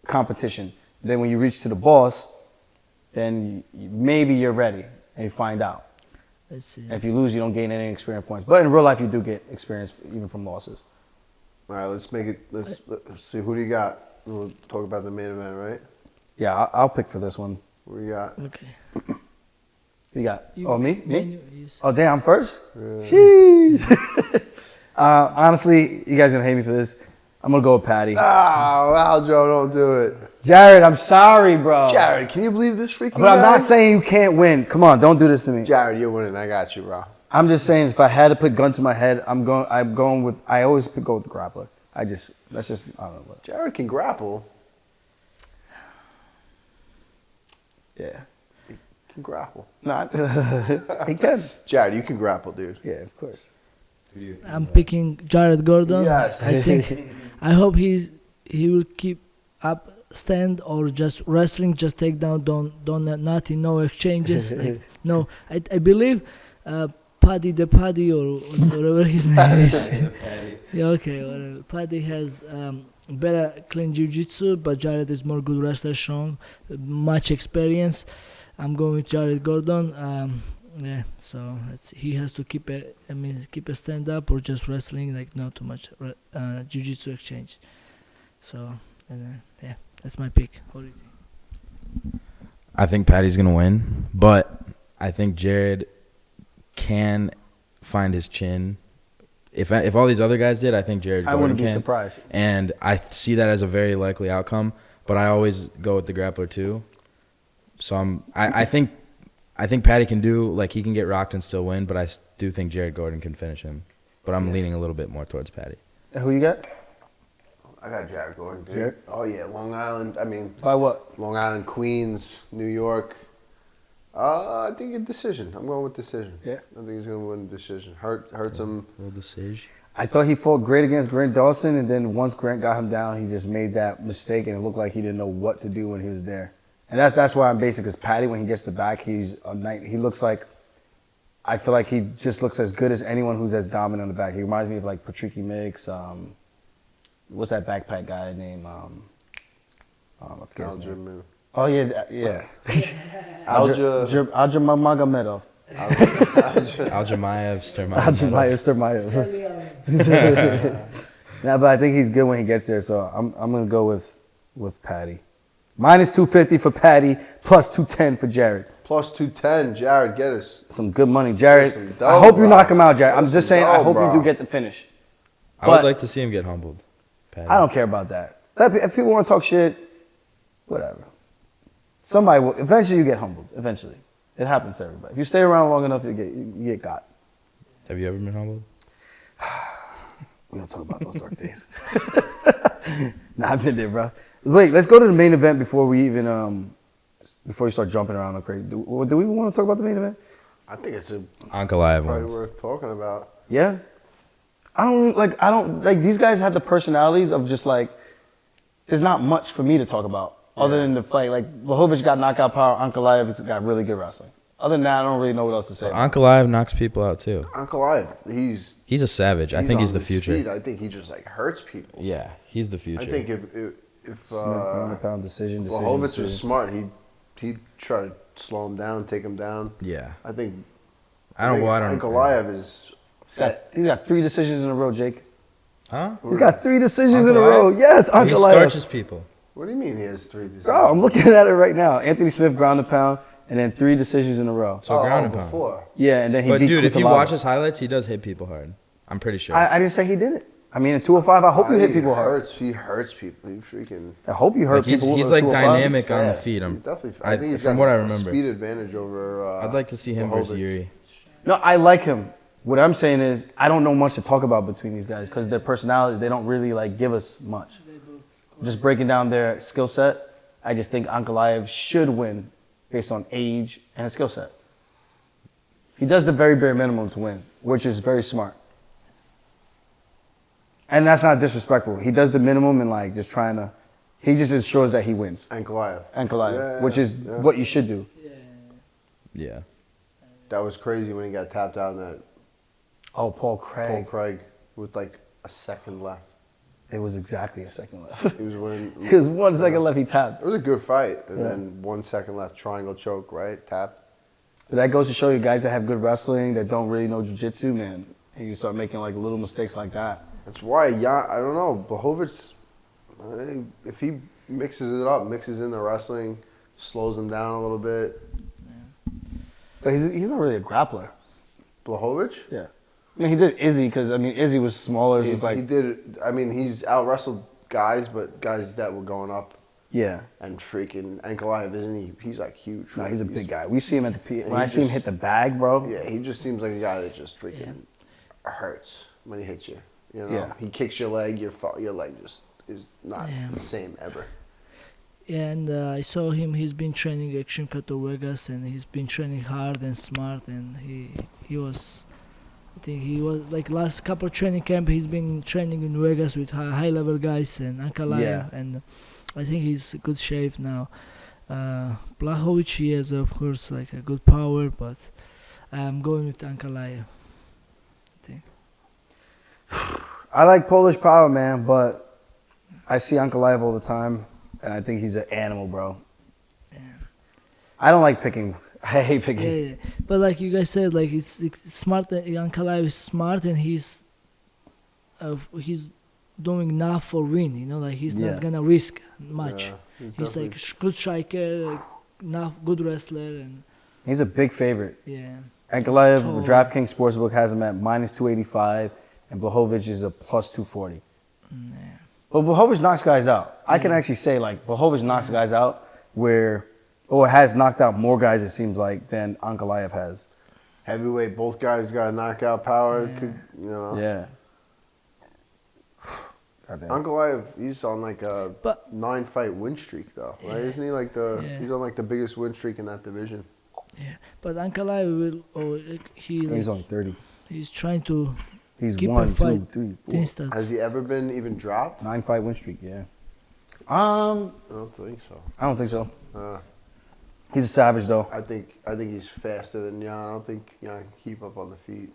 competition. Then when you reach to the boss, then maybe you're ready, and you find out. Let's see. And if you lose, you don't gain any experience points. But in real life, you do get experience even from losses. All right, let's see. Who do you got? We'll talk about the main event, right? Yeah, I'll pick for this one. What do you got? Okay. You got? You, me? Yes. Oh, damn, I'm first? Yeah. Sheesh. Honestly, you guys are going to hate me for this. I'm going to go with Paddy. Oh, Aljo, don't do it. Jared, I'm sorry, bro. Jared, can you believe this freaking But I'm not saying you can't win. Come on, don't do this to me. Jared, you're winning. I got you, bro. I'm just saying, if I had to put gun to my head, I always go with the grappler. I don't know what. Jared can grapple. Yeah. He can grapple. Not. He can. Jared, you can grapple, dude. Yeah, of course. I'm picking Jared Gordon. Yes. I hope he will keep up stand or just wrestling, just take down, don't nothing, no exchanges. No, I believe Paddy The Baddy or whatever his name is. Yeah, okay, whatever. Paddy has better clean jiu-jitsu, but Jared is more good wrestler, strong, much experience. I'm going with Jared Gordon. Yeah, so he has to keep a stand up or just wrestling, like not too much jiu-jitsu exchange. So yeah, that's my pick. What do you think? I think Paddy's gonna win, but I think Jared can find his chin. If all these other guys did, I think Jared Gordon I wouldn't be can. surprised. And I see that as a very likely outcome, but I always go with the grappler too. So I think Paddy can he can get rocked and still win, but I do think Jared Gordon can finish him. But I'm leaning a little bit more towards Paddy. And who you got? I got Jared Gordon, dude. Jared? Oh, yeah, Long Island. I mean... By what? Long Island, Queens, New York. I think a decision. I'm going with decision. Yeah. I think he's going to win the decision. Hurts him. A little decision. I thought he fought great against Grant Dawson, and then once Grant got him down, he just made that mistake, and it looked like he didn't know what to do when he was there. And that's why I'm basing, because Paddy, when he gets the back, he looks like, I feel like he just looks as good as anyone who's as dominant on the back. He reminds me of like Patricky Mix. What's that backpack guy named? I forget his name. Oh yeah. Aljamain. Aljamain Sturmayev. Nah, but I think he's good when he gets there, so I'm gonna go with Paddy. -250 for Paddy, +210 for Jared. Plus 210. Jared, get us. Some good money. Jared, Some I dough, hope you bro. knock him out, Jared. I'm Some just saying, I dough, hope bro. you do get the finish. I would But- like to see him get humbled. Paddy. I don't care about that. If people want to talk shit, whatever. Somebody will. Eventually, you get humbled. Eventually. It happens to everybody. If you stay around long enough, you get got. Have you ever been humbled? We don't talk about those dark days. Nah, I've been there, bro. Wait, let's go to the main event before we even before you start jumping around like crazy. Do we even want to talk about the main event? I think it's Ankalaev probably wins. worth talking about. Yeah. I don't like these guys have the personalities of just like there's not much for me to talk about other than the fight. Like Blanhowicz got knockout power, Ankalaev got really good wrestling. Other than that, I don't really know what else to say. Ankalaev knocks people out too. Ankalaev, he's a savage. I think he's on the his future. feet. I think he just like hurts people. Yeah, he's the future. I think if Smith, ground and pound decision. Blanhowicz was smart, he'd try to slow him down, take him down. Yeah. I think Ankalaev is He's got 3 decisions in a row, Jake. Huh? He's got 3 decisions in a Ankalaev? row. Yes, He Ankalaev. starches people. What do you mean he has 3 decisions? Bro, I'm looking at it right now. Anthony Smith ground and pound, and then 3 decisions in a row. So ground and pound. before. Yeah, and then he But beat dude, if you Kutalaba. watch his highlights, he does hit people hard. I'm pretty sure. I didn't say he didn't. I mean, in 205, I hope you hit people hard. He hurts people. He freaking. I hope you hurt Like, people. he's with like 205. dynamic on the fast. feet. He's definitely. I I think he's from got what I a remember. speed advantage over. I'd like to see him versus Blanhowicz. Yuri. No, I like him. What I'm saying is, I don't know much to talk about between these guys because their personalities, they don't really like give us much. Just breaking down their skill set, I just think Ankalaev should win based on age and his skill set. He does the very bare minimum to win, which is very smart. And that's not disrespectful. He does the minimum and like just trying to, he just ensures that he wins. Ankalaev. Yeah, which is what you should do. Yeah. That was crazy when he got tapped out in that Oh, Paul Craig. Paul Craig with like a second left. It was exactly a second left. He was winning. It was 1 second left, he tapped. It was a good fight, and Yeah. then 1 second left, triangle choke, right? Tap. But that goes to show you guys that have good wrestling, that don't really know jiu-jitsu, man. And you start making like little mistakes like that. That's why, I don't know. Blanhowicz, if he mixes it up, mixes in the wrestling, slows him down a little bit. But he's not really a grappler. Blanhowicz? Yeah. I mean, he did Izzy because, I mean, Izzy was smaller. It's just like, he did. I mean, he's out wrestled guys, but guys that were going up. yeah. And freaking Ankalaev, isn't he? He's like huge. No, he's a big guy. We see him at the P. When he I see him just- hit the bag, bro. Yeah, he just seems like a guy that just freaking hurts when he hits you. You know, Yeah. he kicks your leg, your leg just is not the same ever. And I saw him. He's been training at Timecodes Vegas, and he's been training hard and smart. And he was, I think he was like last couple training camp. He's been training in Vegas with high level guys and Ankalaev, and I think he's in good shape now. Blanhowicz, he has of course like a good power, but I'm going with Ankalaev. I think. I like Polish power, man, but I see Ankalaev all the time, and I think he's an animal, bro. Yeah. I don't like picking. I hate picking. Yeah. But like you guys said, like it's smart. Ankalaev is smart, and he's doing enough for win. You know, like he's not gonna risk much. He's like good striker, enough good wrestler, and He's a big favorite. yeah. Ankalaev, Totally. DraftKings Sportsbook has him at -285, and Blanhowicz is a +240. But Blanhowicz knocks guys out. I can actually say, like, Blanhowicz knocks guys out or has knocked out more guys, it seems like, than Ankalaev has. Heavyweight, both guys got knockout power. Yeah. Could, you know. Yeah. Goddamn. Ankalaev, he's on like a But- 9-fight win streak though, right? Isn't he like the? Yeah. He's on like the biggest win streak in that division. Yeah, but Ankalaev will. He's only 30. He's trying to He's keep 1, a 2, fight 3, 4. distance. Has he ever been even dropped? 9-fight win streak, yeah. I don't think so. I don't think so. Uh, He's a savage, though. I think he's faster than Jan. I don't think Jan can keep up on the feet.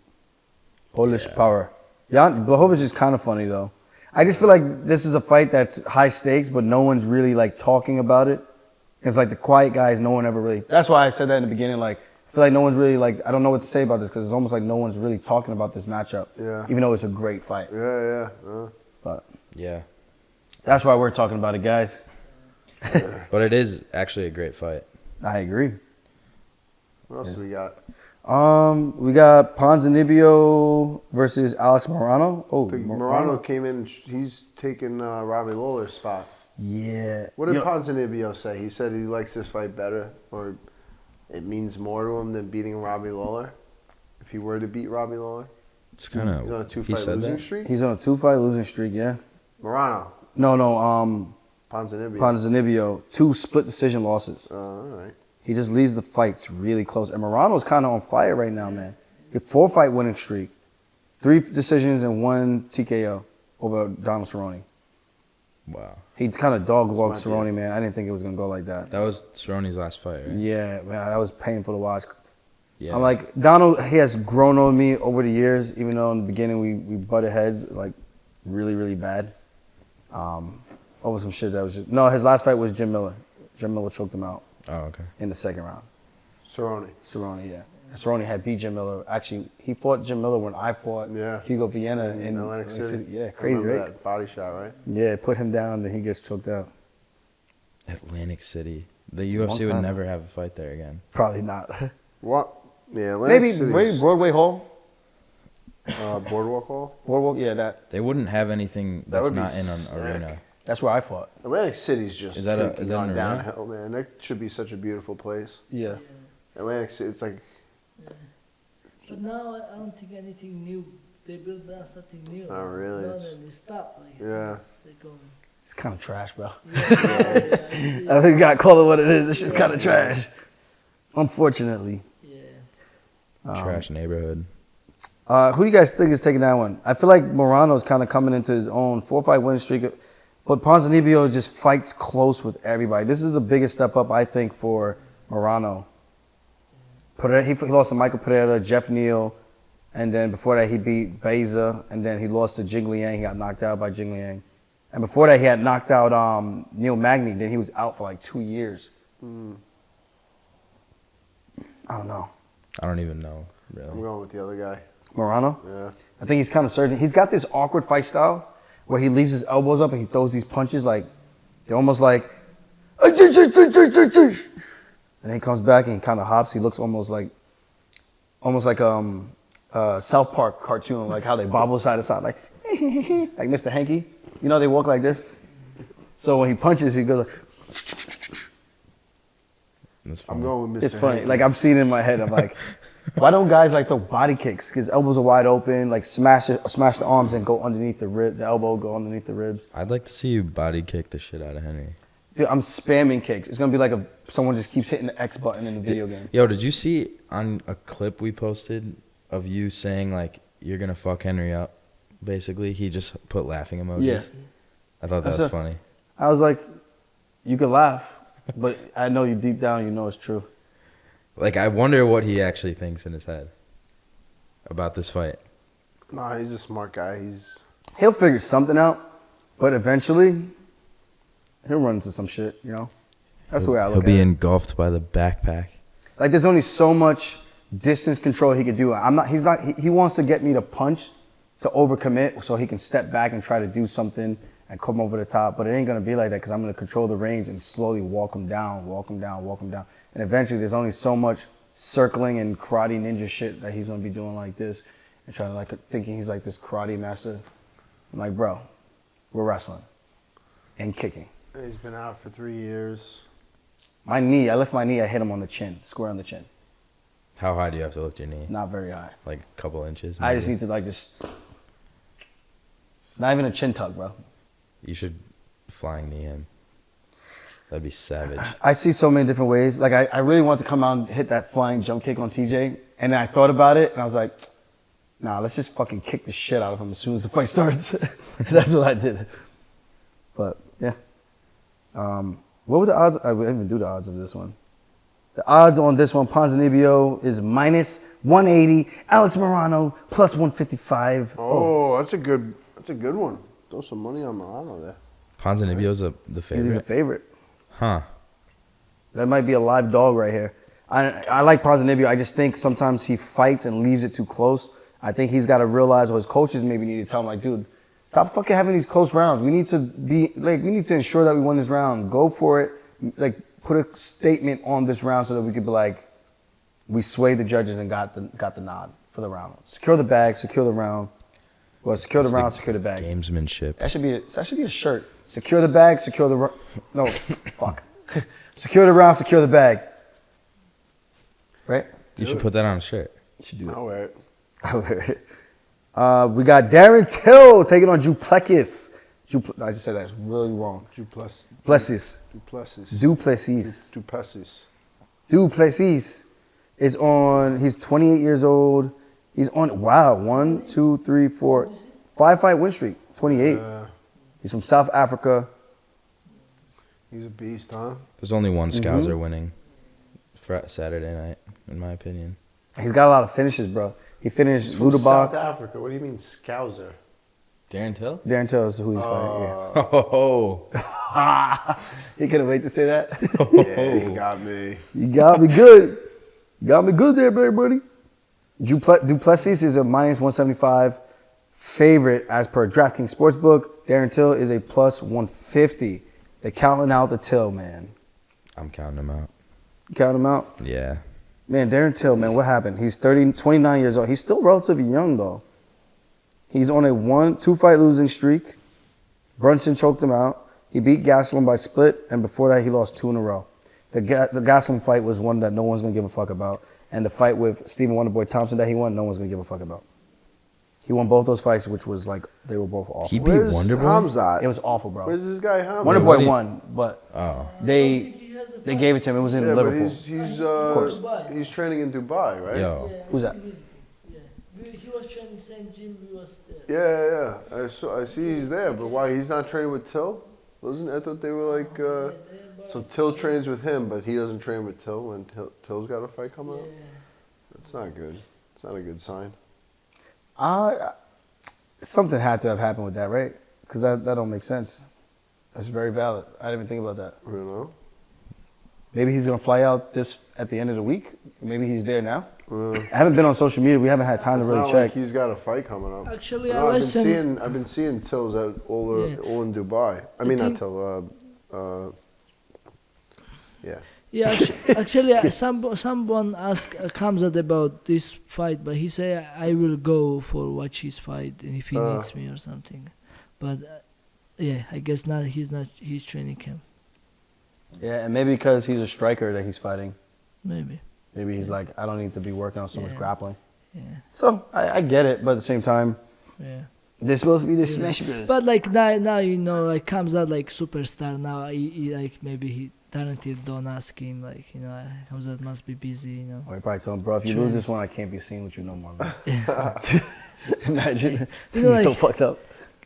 Polish power. Jan Blanhowicz is kind of funny, though. I just feel like this is a fight that's high stakes, but no one's really, like, talking about it. It's like the quiet guys, no one ever really... That's why I said that in the beginning, like, I feel like no one's really, like, I don't know what to say about this, because it's almost like no one's really talking about this matchup. Yeah. Even though it's a great fight. Yeah. But Yeah. that's why we're talking about it, guys. But it is actually a great fight. I agree. What else do we got? We got Ponzinibbio versus Alex Morono. Oh, Morono came in. He's taking Robbie Lawler's spot. Yeah. What did Ponzinibbio say? He said he likes this fight better, or it means more to him than beating Robbie Lawler. If he were to beat Robbie Lawler, It's kind of. he's on a 2-fight losing streak. He's on a 2-fight losing streak. Yeah. Morono. No. Ponzinibbio. 2 split decision losses. All right. He just leaves the fights really close. And Morono's kind of on fire right now, man. He 4-fight winning streak, 3 decisions and 1 TKO over Donald Cerrone. Wow. He kind of dog walked Cerrone, man. I didn't think it was gonna go like that. That was Cerrone's last fight, right? Yeah, man, that was painful to watch. Yeah. I'm like, Donald, he has grown on me over the years, even though in the beginning we butted heads like really, really bad. Over some shit that was just... No, his last fight was Jim Miller. Jim Miller choked him out. Oh, okay. In the second round. Cerrone, yeah. Cerrone had beat Jim Miller. Actually, he fought Jim Miller when I fought Hugo Vienna in Atlantic City. Yeah, crazy, right? That body shot, right? Yeah, put him down, then he gets choked out. Atlantic City. The UFC would never have a fight there again. Probably not. What? Yeah, Atlantic City. Maybe Broadway Hall? Boardwalk Hall? Boardwalk, yeah, that. They wouldn't have anything that's not in an arena. That's where I fought. Atlantic City's just is that an downhill, man. That should be such a beautiful place. Yeah. Atlantic City, it's like... But now I don't think anything new. They build now something new. Oh, really? No, then they stop. Like, yeah. It's kind of trash, bro. Yeah, I think you got to call it what it is. It's just kind of trash. Unfortunately. Yeah. Trash neighborhood. Who do you guys think is taking that one? I feel like Morono's kind of coming into his own 4-fight winning streak. But Ponzinibbio just fights close with everybody. This is the biggest step up, I think, for Morono. He lost to Michael Pereira, Jeff Neal, and then before that he beat Beza, and then he lost to Jing Liang. He got knocked out by Jing Liang. And before that he had knocked out Neil Magny. Then he was out for like 2 years. I don't know. I don't even know, really. I'm going with the other guy. Morono? Yeah. I think he's kind of certain. He's got this awkward fight style where he leaves his elbows up and he throws these punches like, they're almost like, and then he comes back and he kind of hops. He looks almost like South Park cartoon, like how they bobble side to side, like Mr. Hanky. You know they walk like this. So when he punches, he goes like. I'm going with Mr. It's funny. Hanky. Like I'm seeing it in my head. I'm like, why don't guys like throw body kicks? His elbows are wide open, like smash the arms and go underneath the elbow, go underneath the ribs. I'd like to see you body kick the shit out of Henry. Dude, I'm spamming kicks. It's gonna be like someone just keeps hitting the X button in the video game. Yo, did you see on a clip we posted of you saying like you're gonna fuck Henry up? Basically, he just put laughing emojis. Yeah. I thought that was funny. I was like, you could laugh, but I know you deep down, you know it's true. Like, I wonder what he actually thinks in his head about this fight. Nah, he's a smart guy. He'll figure something out, but eventually, he'll run into some shit, you know? That's the way I look at it. He'll be engulfed by the backpack. Like, there's only so much distance control he could do. He wants to get me to punch, to overcommit, so he can step back and try to do something and come over the top. But it ain't going to be like that because I'm going to control the range and slowly walk him down. And eventually, there's only so much circling and karate ninja shit that he's going to be doing like this and trying to, like, thinking he's like this karate master. I'm like, bro, we're wrestling and kicking. He's been out for 3 years. My knee, I lift my knee, I hit him on the chin, square on the chin. How high do you have to lift your knee? Not very high. Like a couple inches? I just need to, like, just... Not even a chin tuck, bro. You should flying knee him. That'd be savage. I see so many different ways. Like, I really want to come out and hit that flying jump kick on TJ. And then I thought about it, and I was like, nah, let's just fucking kick the shit out of him as soon as the fight starts. That's what I did. But, yeah. What were the odds? I didn't even do the odds of this one. The odds on this one, Ponzinibbio is minus 180. Alex Morono, plus 155. Oh, that's a good one. Throw some money on Morono there. Ponzinibbio's the favorite? He's a favorite. Huh. That might be a live dog right here. I like Ponzinibbio. I just think sometimes he fights and leaves it too close. I think he's got to realize, or his coaches maybe need to tell him, like, dude, stop fucking having these close rounds. We need to ensure that we win this round. Go for it. Like, put a statement on this round so that we could be like, we swayed the judges and got the nod for the round. Secure the bag, secure the round. Well, secure the round, secure the bag. Gamesmanship. That should be a shirt. Secure the bag, secure the no, fuck. Secure the round, secure the bag. Right? You should put that on a shirt. You should do it. I'll wear it. I'll wear it. We got Darren Till taking on Plessis. I just said that's really wrong. Plessis. Plessis is on. He's 28 years old. He's on. Wow, 1, 2, 3, 4, 5-fight win streak. 28. He's from South Africa. He's a beast, huh? There's only one Scouser winning for Saturday night, in my opinion. He's got a lot of finishes, bro. He finished Ludabach. South Africa. What do you mean, Scouser? Darren Till? Darren Till is who he's fighting. Yeah. Oh. He couldn't wait to say that. Yeah, he got me. You got me good. You got me good there, buddy. Plessis is a minus 175 favorite as per DraftKings Sportsbook. Darren Till is a plus 150. They're counting out the Till, man. I'm counting him out. You count him out? Yeah. Man, Darren Till, man, what happened? He's 29 years old. He's still relatively young, though. He's on a 2-fight losing streak. Brunson choked him out. He beat Gastelum by split, and before that, he lost 2 in a row. The Gastelum fight was one that no one's going to give a fuck about. And the fight with Stephen Wonderboy Thompson that he won, no one's going to give a fuck about. He won both those fights, which was like, they were both awful. He beat Wonderboy? Hamzat? It was awful, bro. Where's this guy Hamzat? Wonderboy won, but they They gave it to him. It was in Liverpool. But he's training in Dubai, right? Yo. Who's that? He was training same gym we was there. Yeah. I see he's there, but why? He's not training with Till? I thought they were like... so Till trains with him, but he doesn't train with Till when Till's got a fight coming up? That's not good. It's not a good sign. Something had to have happened with that, right? Because that don't make sense. That's very valid. I didn't even think about that. You know? Maybe he's going to fly out at the end of the week. Maybe he's there now. I haven't been on social media. We haven't had time to really not check. Like he's got a fight coming up. Actually, I've been seeing Tills all in Dubai. I mean, not Till. Yeah. Yeah, actually, someone asked Khamzat about this fight, but he said I will go for watch his fight and if he needs me or something. But yeah, I guess not. He's training camp. Yeah, and maybe because he's a striker that he's fighting. Maybe he's like, I don't need to be working on so much grappling. Yeah. So I get it, but at the same time, they're supposed to be the smash brothers. But like now you know, like Khamzat like superstar now. He like maybe he. Tarantino don't ask him, like, you know, Khamzat must be busy, you know. Or he probably told him, bro, if you lose this one, I can't be seen with you no more, man. Imagine. You know, he's so fucked up.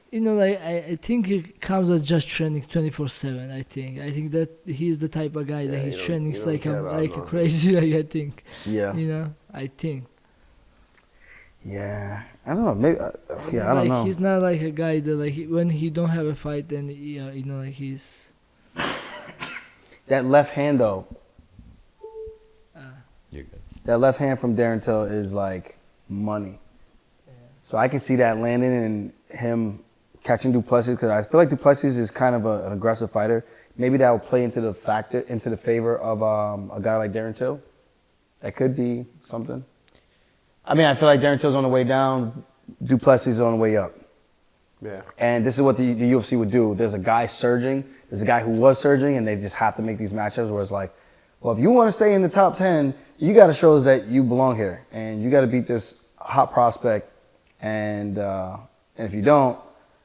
You know, like, I think Khamzat just training 24/7, I think that he's the type of guy that he's training like a crazy, like, I think. Yeah. You know, I think. Yeah. I don't know. Maybe, I don't know. He's not like a guy that, like, when he don't have a fight, then, you know, like, he's... That left hand, though. You're good. That left hand from Darren Till is like money. Yeah. So I can see that landing and him catching Duplessis, because I feel like Duplessis is kind of an aggressive fighter. Maybe that will play into the favor of a guy like Darren Till. That could be something. I mean, I feel like Darren Till's on the way down, Duplessis is on the way up. Yeah. And this is what the UFC would do. There's a guy surging. There's a guy who was surging, and they just have to make these matchups where it's like, well, if you want to stay in the top 10, you got to show us that you belong here, and you got to beat this hot prospect. And if you don't,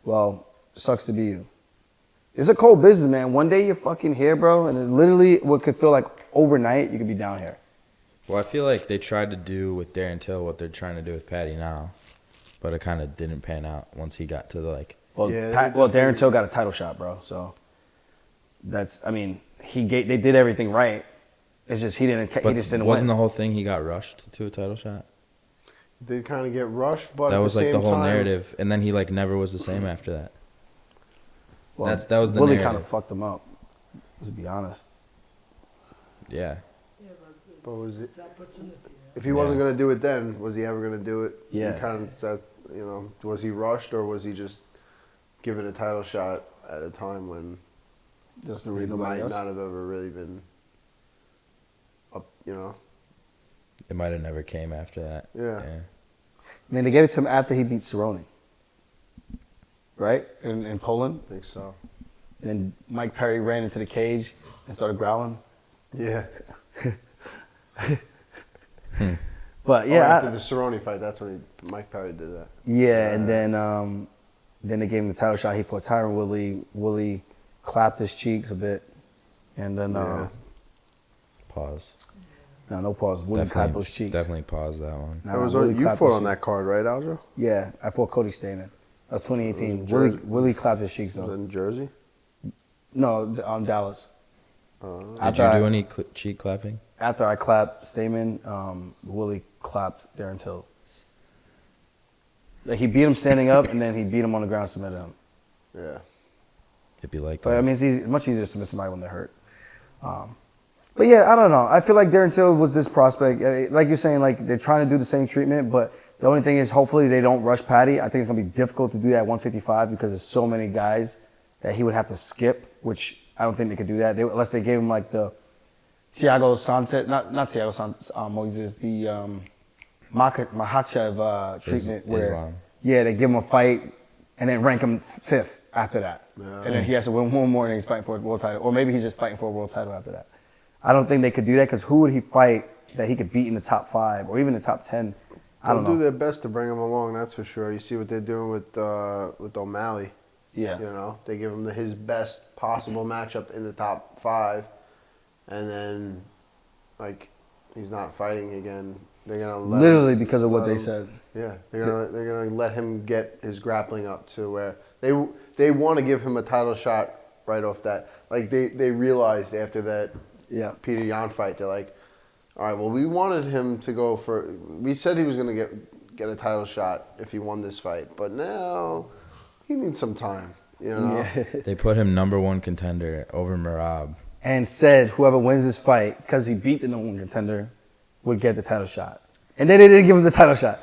well, it sucks to be you. It's a cold business, man. One day you're fucking here, bro, and it literally what could feel like overnight, you could be down here. Well, I feel like they tried to do with Darren Till what they're trying to do with Paddy now, but it kind of didn't pan out once he got to the, like... Well, Darren Till got a title shot, bro, so... That's, I mean, they did everything right. It's just he just didn't win. Wasn't the whole thing he got rushed to a title shot? Did kind of get rushed, but that at was the like same the whole time, narrative, and then he like never was the same after that. Well, that was the Willie narrative. kind of fucked him up. Let's be honest. Yeah. But was it? If he wasn't gonna do it then, was he ever gonna do it? Yeah. Kind of, you know, was he rushed or was he just given a title shot at a time when? Just he might not have ever really been up, you know. It might have never came after that. Yeah. I mean, they gave it to him after he beat Cerrone. Right? In Poland. I think so. And then Mike Perry ran into the cage and started growling. Yeah. But yeah. After the Cerrone fight, that's when Mike Perry did that. Yeah, and then they gave him the title shot. He fought Tyron Woodley. Woodley clapped his cheeks a bit. And then Pause. No pause. Woodley clapped those cheeks. Definitely pause that one. That was you fought on that card, right, Aljo? Yeah, I fought Cody Stamen. That was 2018. Woodley clapped his cheeks though. Was it in Jersey? No, Dallas. Did you do any cheek clapping? After I clapped Stamen, Woodley clapped Darren Till. Like he beat him standing up, and then he beat him on the ground, submitted him. Yeah. It'd be like But that. I mean, it's much easier to submit somebody when they're hurt. But yeah, I don't know. I feel like Darren Till was this prospect. Like you're saying, like they're trying to do the same treatment, but the only thing is hopefully they don't rush Paddy. I think it's going to be difficult to do that at 155 because there's so many guys that he would have to skip, which I don't think they could do that. Unless they gave him like the Thiago Santos, not Thiago Santos, Moses, the Makhachev treatment where, Islam. yeah, they give him a fight and then rank him 5th after that. Yeah. And then he has to win one more and he's fighting for a world title. Or maybe he's just fighting for a world title after that. I don't think they could do that because who would he fight that he could beat in the top 5 or even the top 10? I don't know. They'll do their best to bring him along, that's for sure. You see what they're doing with O'Malley. Yeah. You know, they give him his best possible matchup in the top 5, and then, like, he's not fighting again. They're gonna literally because of what they said. Yeah, they're gonna let him get his grappling up to where they want to give him a title shot right off that. Like they realized after that Peter Yan fight, they're like, all right, well, we wanted him to go for. We said he was gonna get a title shot if he won this fight, but now he needs some time. You know, They put him #1 contender over Merab. And said whoever wins this fight, because he beat the #1 contender, would get the title shot. And then they didn't give him the title shot.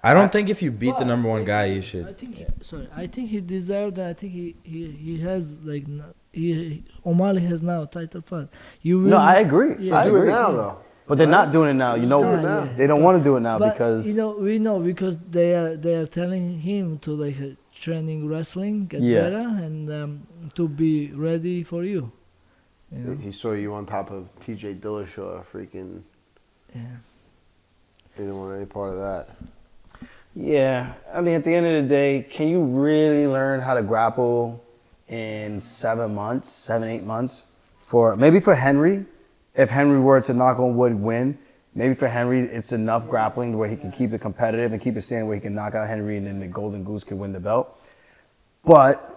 I don't think if you beat the #1 guy, you should. I think he deserved that. I think he has like O'Malley has now a title fight. No, I agree. Yeah. I do agree. it now though. But they're not doing it now. You know, they don't want to do it now but, because we know because they are telling him to like training wrestling, get better, and to be ready for you. You know? He saw you on top of T.J. Dillashaw, freaking. Yeah. He didn't want any part of that. Yeah, I mean, at the end of the day, can you really learn how to grapple in 7 months, 7-8 months? Maybe for Henry, if Henry were to knock on wood win, maybe for Henry it's enough grappling where he can keep it competitive and keep it standing where he can knock out Henry and then the Golden Goose can win the belt. But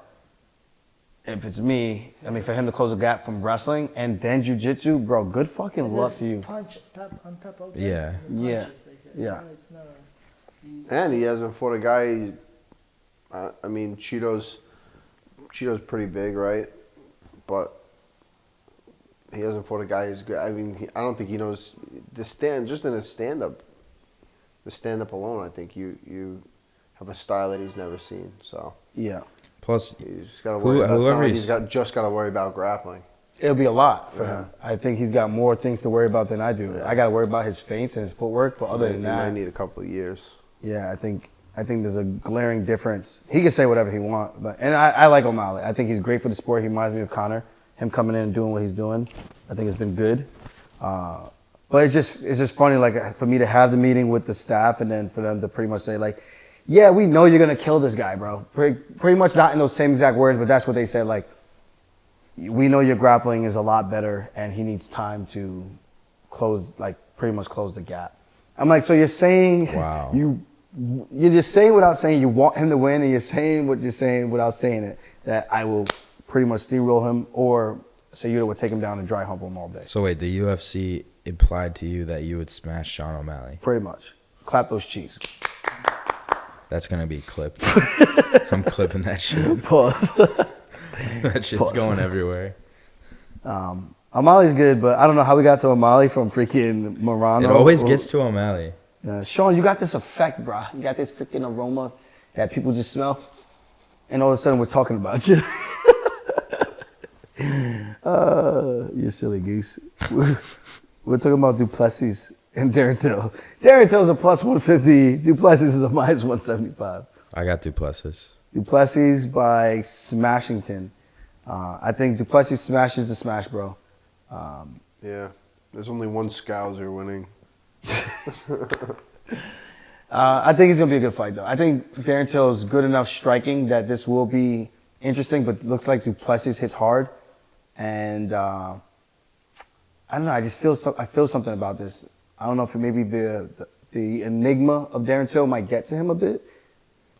if it's me, I mean, for him to close the gap from wrestling and then jiu-jitsu, bro, good fucking luck to you. Punch on top of Yeah. Yeah. It's not And he hasn't fought a guy. I mean, Cheeto's pretty big, right? But he hasn't fought a guy who's good. I mean, I don't think he knows the stand. Just in his stand-up, the stand-up alone, I think you have a style that he's never seen. So Yeah. Plus, he's got to worry about. whoever He's just got to worry about grappling. It'll be a lot for him. I think he's got more things to worry about than I do. I got to worry about his feints and his footwork, but other than He that, might need a couple of years. yeah, I think there's a glaring difference. He can say whatever he wants, and I like O'Malley. I think he's great for the sport. He reminds me of Conor. Him coming in and doing what he's doing, I think it's been good. But it's just funny, like for me to have the meeting with the staff and then for them to pretty much say like, yeah, we know you're gonna kill this guy, bro. Pretty much not in those same exact words, but that's what they said. Like, we know your grappling is a lot better, and he needs time to pretty much close the gap. I'm like, so you're saying Wow. you're just saying without saying you want him to win, and you're saying what you're saying without saying it, that I will pretty much steamroll him, or Sayuda would take him down and dry hump him all day. so wait, the UFC implied to you that you would smash Sean O'Malley. Pretty much. Clap those cheeks. That's gonna be clipped. I'm clipping that shit. Pause. That shit's going everywhere. O'Malley's good, but I don't know how we got to O'Malley from freaking Morono. It always gets to O'Malley. Sean, you got this effect, bro. You got this freaking aroma that people just smell, and all of a sudden we're talking about you. You silly goose. We're talking about Plessis and Darren Till. Darren Till's a plus 150. Duplessis is a minus 175. I got Duplessis. Duplessis by Smashington. I think Duplessis smashes the smash, bro. Yeah. There's only one Scouser winning. I think it's going to be a good fight, though. I think Darren Till is good enough striking that this will be interesting, but it looks like Duplessis hits hard. And I don't know. I just feel something about this. I don't know if maybe the enigma of Darren Till might get to him a bit.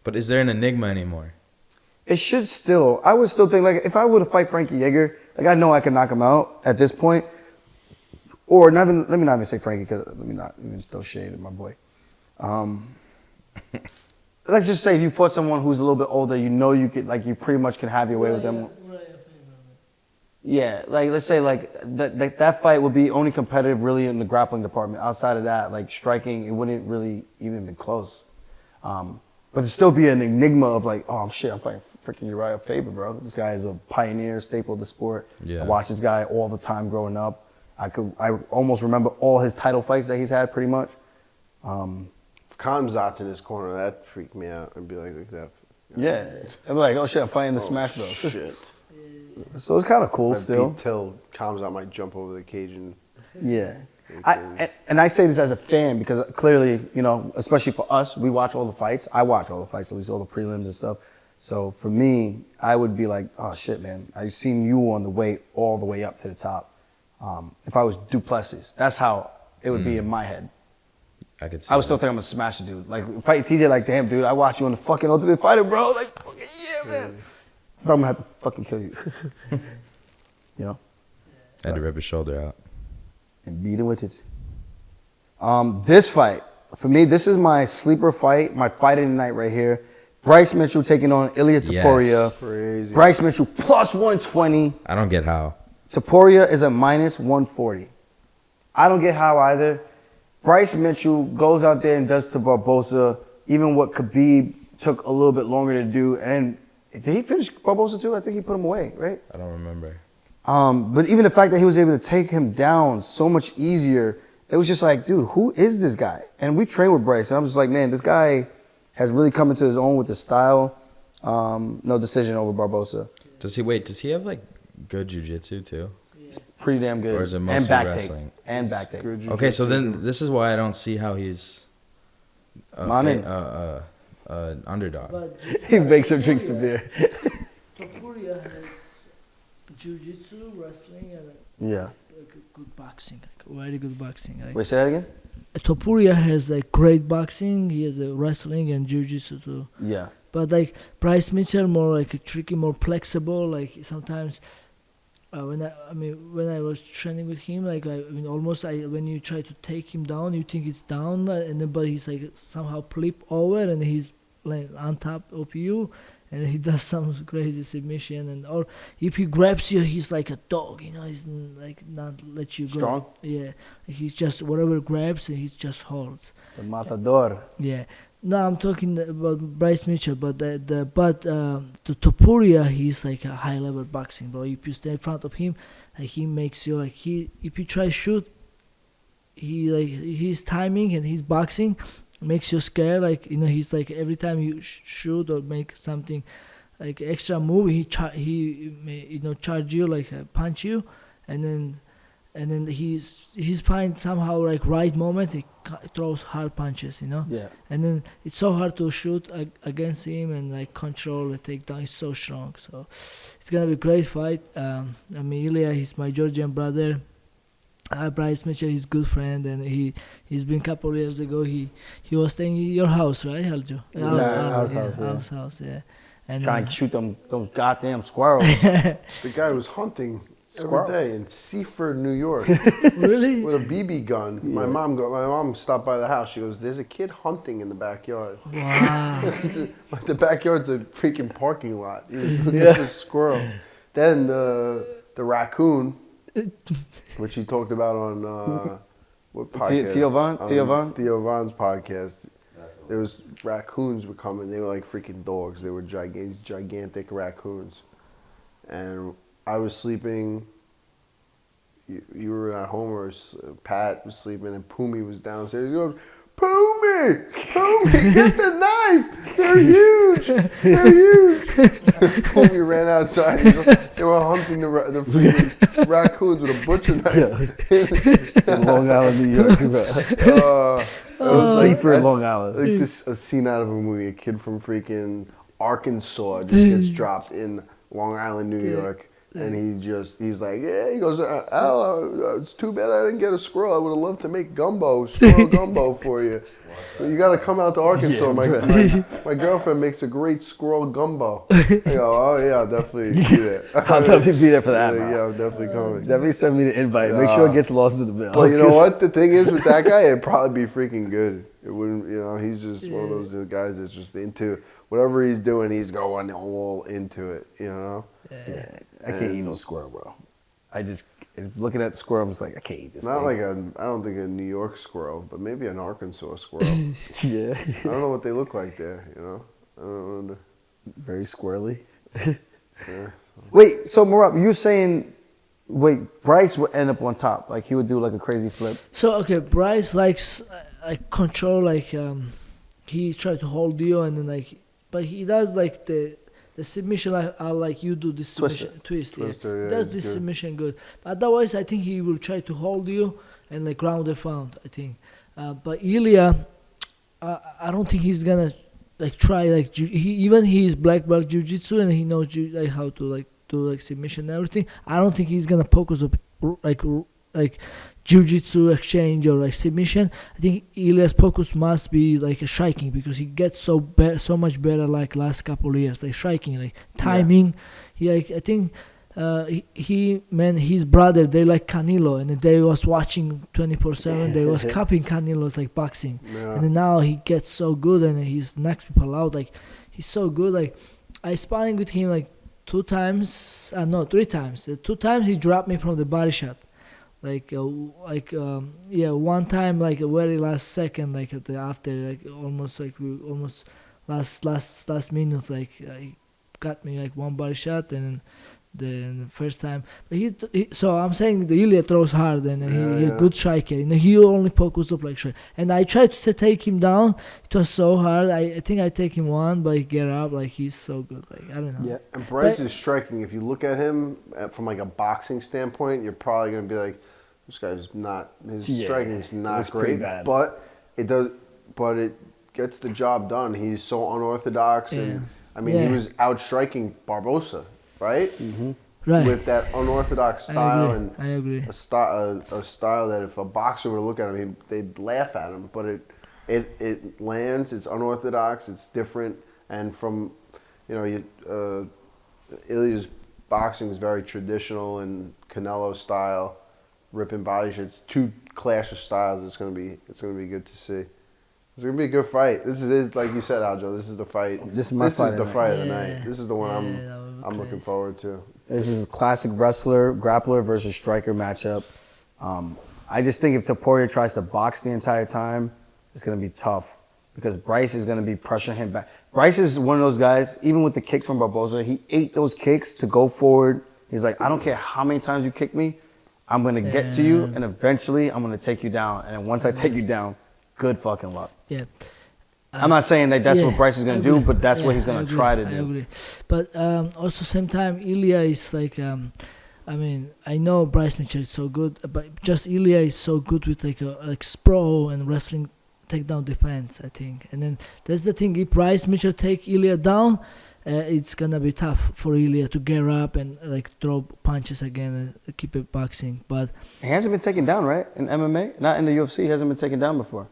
But is there an enigma anymore? It should still. I would still think, like, if I were to fight Frankie Yeager, like, I know I can knock him out at this point. Or let me not even say Frankie, because let me not even throw shade at my boy. Let's just say if you fought someone who's a little bit older, you know you could, like, you pretty much can have your way with them. Yeah, like, let's say, like, that fight would be only competitive really in the grappling department. Outside of that, like, striking, it wouldn't really even be close. But it'd still be an enigma of, like, oh, shit, I'm fighting freaking Uriah Faber, bro. This guy is a pioneer, staple of the sport. Yeah. I watched this guy all the time growing up. I almost remember all his title fights that he's had, pretty much. If Khamzat's in his corner, that'd freak me out. I'd be like that. Yeah. I'd be like, oh, shit, I'm fighting the Smash Bros. Shit. So it's kind of cool still. Till Khamzat might jump over the cage and... Yeah. And I say this as a fan because clearly, you know, especially for us, we watch all the fights. I watch all the fights, at least all the prelims and stuff. So for me, I would be like, oh, shit, man. I've seen you on the way all the way up to the top. If I was Duplessis, that's how it would be in my head. I could see I would still think I'm gonna smash a dude. Like fighting TJ, like, damn, dude, I watched you on the fucking Ultimate Fighter, bro. Like, yeah, man. But I'm gonna have to fucking kill you. You know? I had to rip his shoulder out. And beat him with it. This fight, for me, this is my sleeper fight, my fight of the night right here. Bryce Mitchell taking on Ilia Topuria. Yes. Crazy. Bryce Mitchell plus 120. I don't get how. Topuria is a minus 140. I don't get how either. Bryce Mitchell goes out there and does to Barbosa even what Khabib took a little bit longer to do. And did he finish Barbosa too? I think he put him away, right? I don't remember. But even the fact that he was able to take him down so much easier, it was just like, dude, who is this guy? And we trained with Bryce, and I'm just like, man, this guy has really come into his own with his style. No decision over Barbosa. Does he have like good jiu-jitsu too? It's pretty damn good. Or is it and mostly back wrestling? take. And back take. Okay, so then this is why I don't see how he's an underdog. But He makes him drinks the beer. Topuria has jiu-jitsu, wrestling, and Yeah. good boxing, like very good boxing. Like, Wait, say that again? Topuria has like great boxing. He has wrestling and jiu-jitsu too. Yeah. But like Bryce Mitchell, more like tricky, more flexible. Like sometimes, when I was training with him, like when you try to take him down, you think it's down, and then but he's like somehow flip over and he's like on top of you, and he does some crazy submission, and or if he grabs you, he's like a dog, you know, he's like not let you go. Strong? Yeah, he's just whatever grabs, and he just holds. The Matador. Yeah. No, I'm talking about Bryce Mitchell, but the Topuria, he's like a high level boxing, bro. If you stay in front of him, like he makes you like if you try to shoot, his timing and his boxing makes you scared. Like, you know, he's like every time you shoot or make something like extra move, he may, you know, charge you, like punch you, and then he's find somehow like right moment he throws hard punches, you know. Yeah. And then it's so hard to shoot against him and like control the takedown. He's so strong, so it's gonna be a great fight. Ilia, he's my Georgian brother. Bryce Mitchell, his good friend, and he's been a couple of years ago. He was staying in your house, right, Aljo? Our house, yeah. And trying to shoot those goddamn squirrels. The guy was hunting every day in Seaford, New York, really? with a BB gun. Yeah. My mom stopped by the house. She goes, "There's a kid hunting in the backyard." Wow. The backyard's a freaking parking lot. It was just squirrels. Then the raccoon, which he talked about on what podcast? Theo Von's podcast. There was raccoons were coming. They were like freaking dogs. They were gigantic raccoons, and I was sleeping. you were at home or Pat was sleeping and Pumi was downstairs. He goes, Pumi, get the knife. They're huge. Pumi ran outside. They were hunting the freaking raccoons with a butcher knife. In Long Island, New York. Seaford, Long Island. Like a scene out of a movie. A kid from freaking Arkansas just gets dropped in Long Island, New York. And he's like, yeah, he goes, Al, it's too bad I didn't get a squirrel. I would have loved to make squirrel gumbo for you. You got to come out to Arkansas. My girlfriend makes a great squirrel gumbo. I go, oh yeah, I'll definitely be there. I'll definitely be there for that. Yeah, I'm definitely coming. Definitely send me the invite. Make sure it gets lost in the mail. But you know what? The thing is with that guy, it'd probably be freaking good. It wouldn't, he's just one of those guys that's just into whatever he's doing. He's going all into it, Yeah. I can't eat no squirrel, bro. Looking at the squirrel, I'm just like, I can't eat this Not thing. I don't think a New York squirrel, but maybe an Arkansas squirrel. Yeah. I don't know what they look like there, I don't know. Very squirrely. Yeah. Wait, so Marab, you were saying, Bryce would end up on top. Like, he would do like a crazy flip. So, okay, Bryce likes control, he tried to hold you and then but he does the submission like you do, this submission twist. Twister, He does this good. submission good. But otherwise, I think he will try to hold you and ground and pound, I think. But Ilia, I don't think he's gonna try he's black belt jiu-jitsu and he knows how to do submission and everything. I don't think he's gonna focus on jiu-jitsu exchange or submission. I think Ilia's focus must be striking because he gets so much better last couple of years, striking, timing. Yeah. I think his brother, they like Canelo and they was watching 24/7. They was copying Canelo's boxing, and then now he gets so good and he's knocks people out. He's so good. I sparring with him 3 times. The 2 times he dropped me from the body shot. One time a very last second after almost last minute he got me one body shot and then the first time but so I'm saying the Ilia throws hard and he's a good striker he only focused up strike. And I tried to take him down. It was so hard. I think I take him one but he get up he's so good I don't know. And Bryce is striking. If you look at him from a boxing standpoint, you're probably going to be this guy's not, his striking is not great, but it gets the job done. He's so unorthodox, and he was out striking Barbosa, right? Mm-hmm. Right. With that unorthodox style I agree. A style that if a boxer were to look at him, they'd laugh at him. But it lands. It's unorthodox. It's different, and from Ilia's boxing is very traditional and Canelo style. Ripping body shots, 2 clash of styles. It's gonna be good to see. It's gonna be a good fight. This is it, like you said, Aljo. This is the fight. This is the fight of the night. This is the one I'm looking forward to. This is a classic grappler versus striker matchup. I just think if Topuria tries to box the entire time, it's gonna be tough because Bryce is gonna be pressuring him back. Bryce is one of those guys. Even with the kicks from Barbosa, he ate those kicks to go forward. He's like, I don't care how many times you kick me. I'm going to get to you, and eventually I'm going to take you down. And then once I take you down, good fucking luck. Yeah. I'm not saying that's what Bryce is going to do, but that's what he's going to try to do. I agree. But also same time, Ilia is I know Bryce Mitchell is so good, but just Ilia is so good with sprawl and wrestling takedown defense, I think. And then that's the thing, if Bryce Mitchell take Ilia down, it's gonna be tough for Ilia to get up and throw punches again and keep it boxing. But he hasn't been taken down, right? In MMA, not in the UFC. He hasn't been taken down before.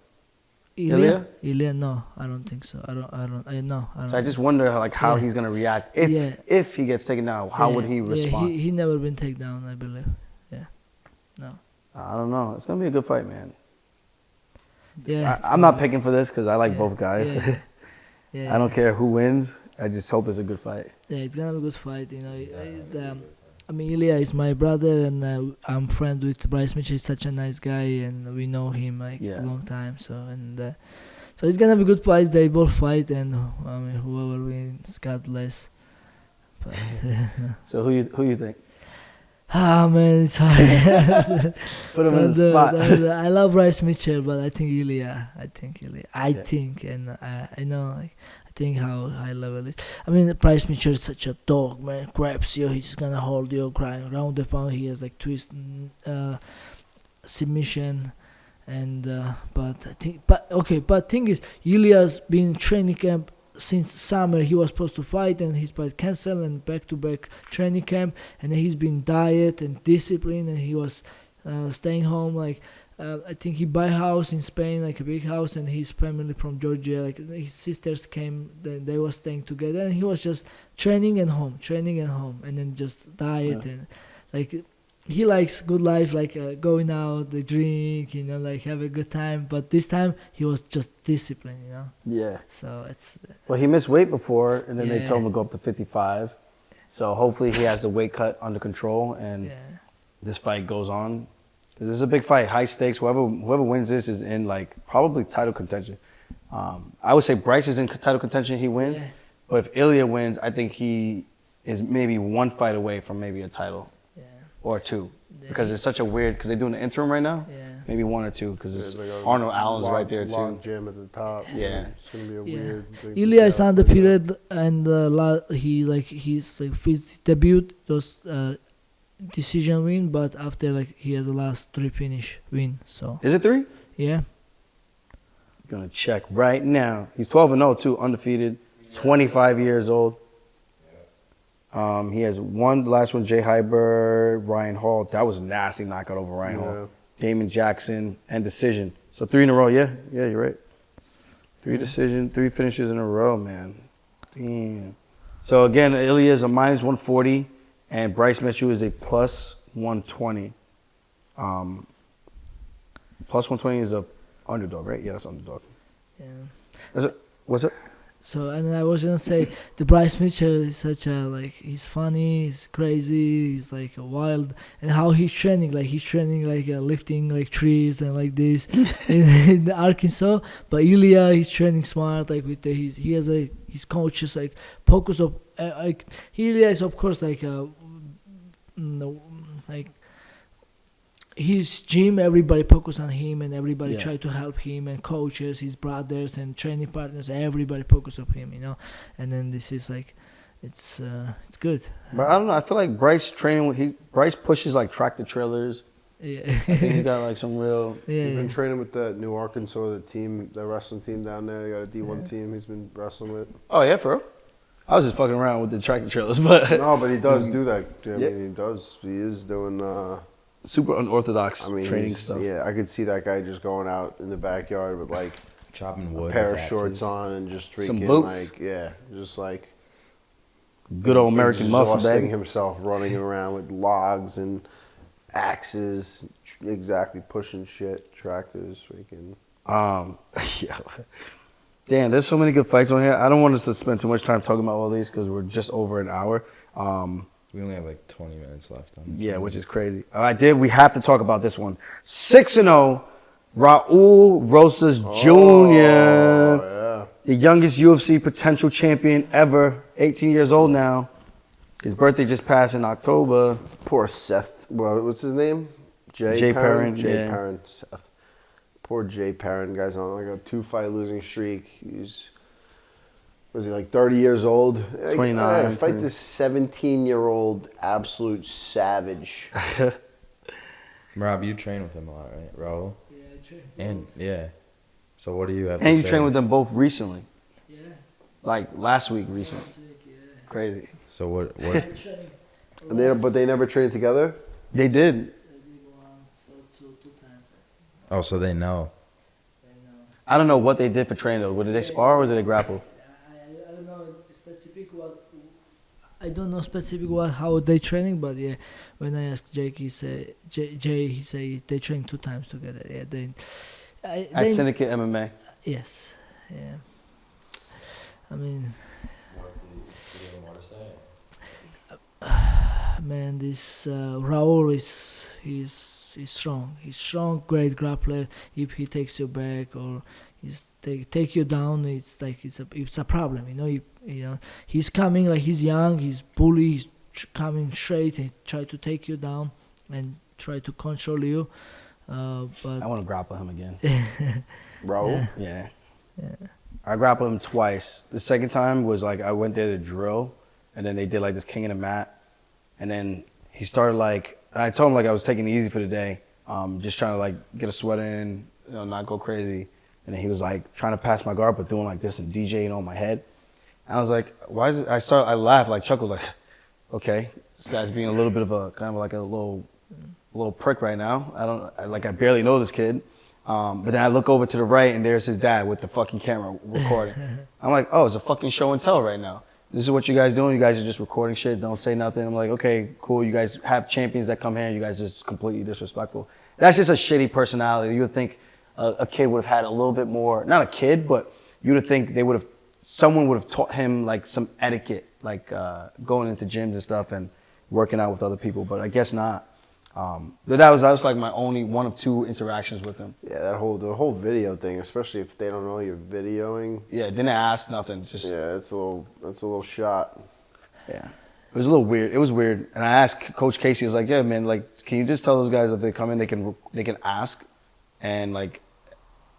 Ilia, no, I don't think so. I don't. So I just wonder how he's gonna react if he gets taken down. How would he respond? He never been taken down, I believe. Yeah, no. I don't know. It's gonna be a good fight, man. Yeah, I'm not picking for this because I like both guys. Yeah. I don't care who wins. I just hope it's a good fight. Yeah, it's gonna be a good fight. Ilia is my brother, and I'm friends with Bryce Mitchell. He's such a nice guy, and we know him a long time. So it's gonna be good fights. They both fight, and whoever wins, God bless. But so who you think? Ah man, it's hard. Put him in the spot. I love Bryce Mitchell, but I think Ilia. I Yeah. think, and I know, like, I think how high level it. I mean, Bryce Mitchell is such a dog, man. Grabs you, he's gonna hold you, grind around the pound. He has like twist, submission, and but I think, but thing is, Ilia's been training camp since summer. He was supposed to fight and his fight canceled and back-to-back training camp, and he's been diet and discipline, and he was staying home. Like I think he buy a house in Spain, like a big house, and his family from Georgia, like his sisters came, they were staying together, and he was just training and home, and then just diet and like. He likes good life, like going out, the drink, like have a good time. But this time he was just disciplined, Yeah. So it's. Well, he missed weight before, and then they Yeah. told him to go up to 55. So hopefully he has the weight cut under control, and Yeah. this fight goes on. This is a big fight, high stakes. Whoever wins this is in like probably title contention. I would say Bryce is in title contention. He wins, Yeah. but if Ilia wins, I think he is maybe one fight away from maybe a title. Yeah. Or two, Yeah. because it's such a weird. Because they're doing the interim right now. Yeah. Maybe one or two, because There's like a Arnold Allen's log- right there too. log jam at the top. Yeah. It's gonna be a Yeah. weird thing. to Ilya see is how it on the plays out. period, and his debut was decision win, but after he has the last 3 finish win. So Is it 3? yeah, Gonna check right now. He's 12-0 too, undefeated, 25 years old. He has one, the last one, Jay Hyber, Ryan Hall. That was a nasty knockout over Ryan Hall. Damon Jackson, and decision. So 3 in a row, yeah, you're right. 3 decision, 3 finishes in a row, man. Damn. So again, Ilia is a minus 140, and Bryce Mitchell is a plus 120. Plus 120 is a underdog, right? Yeah, that's underdog. yeah. Is it? What's it? So, and I was gonna say, the Bryce Mitchell is such a, he's funny, he's crazy, he's a wild, and how he's training, lifting trees and like this in Arkansas. But Ilia, he's training smart, he has his coaches focus of Ilia is of course his gym, everybody focus on him, and everybody try to help him, and coaches, his brothers and training partners, everybody focus on him, And then this is it's good. But I don't know. I feel like Bryce Bryce pushes tractor trailers. Yeah. I think he's got some real. He's been training with the New Arkansas, the wrestling team down there. They got a D1 team he's been wrestling with. Oh yeah, for real? I was just fucking around with the tractor trailers, but No, but he does do that. I mean, he does. He is doing. Super unorthodox training stuff. Yeah, I could see that guy just going out in the backyard with chopping a wood, pair of with shorts axes. on and just Some freaking boots. just Good old American muscle, exhausting baby. himself, running around with logs and axes, exactly pushing shit, tractors, freaking. Yeah. Damn, there's so many good fights on here. I don't want us to spend too much time talking about all these because we're just over an hour. We only have 20 minutes left. Yeah, which is crazy. We have to talk about this one. 6-0, Raul Rosas Jr., Yeah. the youngest UFC potential champion ever, 18 years old now. His birthday just passed in October. Poor Seth. Well, what's his name? Jay Perrin, Jay yeah. Perrin. Seth. Poor Jay Perrin. Guy's on a 2-fight losing streak. Was he 30 years old? 29. Fight this 17-year-old absolute savage. Rob, you train with him a lot, right, Raul? Yeah, I train. And yeah. So what do you have And to you say? trained with them both recently, Yeah. Last week recently. Yeah. Crazy. So what? I train. But they never trained together? They did. I did once or two times. Oh, so they know. I know. I don't know what they did for training though. Did they spar or did they grapple? I don't know specific how they training, but yeah, when I asked Jake, he said they train 2 times together. Yeah, At Syndicate MMA. yes, yeah. I mean, man, this Raul he's strong. He's strong, great grappler. If he takes you back or take you down, it's a problem. He's coming he's young. He's bully. He's coming straight, he try to take you down and try to control you. But I want to grapple him again. Raul? Yeah. I grappled him twice. The second time was like I went there to drill, and then they did like this king of the mat, and then he started like, I told him like I was taking it easy for the day, just trying to like get a sweat in, not go crazy. And then he was like trying to pass my guard, but doing like this and DJing on my head. And I was like, why is it? I laughed, like chuckled, like, okay, this guy's being a little bit of a kind of like a little prick right now. I barely know this kid. But then I look over to the right and there's his dad with the fucking camera recording. I'm like, oh, it's a fucking show and tell right now. This is what you guys doing. You guys are just recording shit. Don't say nothing. I'm like, okay, cool. You guys have champions that come here. You guys are just completely disrespectful. That's just a shitty personality. You would think a kid would have had a little bit more, not a kid, but you would think someone would have taught him like some etiquette, like going into gyms and stuff and working out with other people. But I guess not. But that was like my only one of two interactions with him. Yeah, the whole video thing, especially if they don't know you're videoing. Yeah, didn't ask nothing. Just that's a little shot. Yeah, it was a little weird. It was weird, and I asked Coach Casey. I was like, yeah, man, like, can you just tell those guys if they come in, they can ask, and like,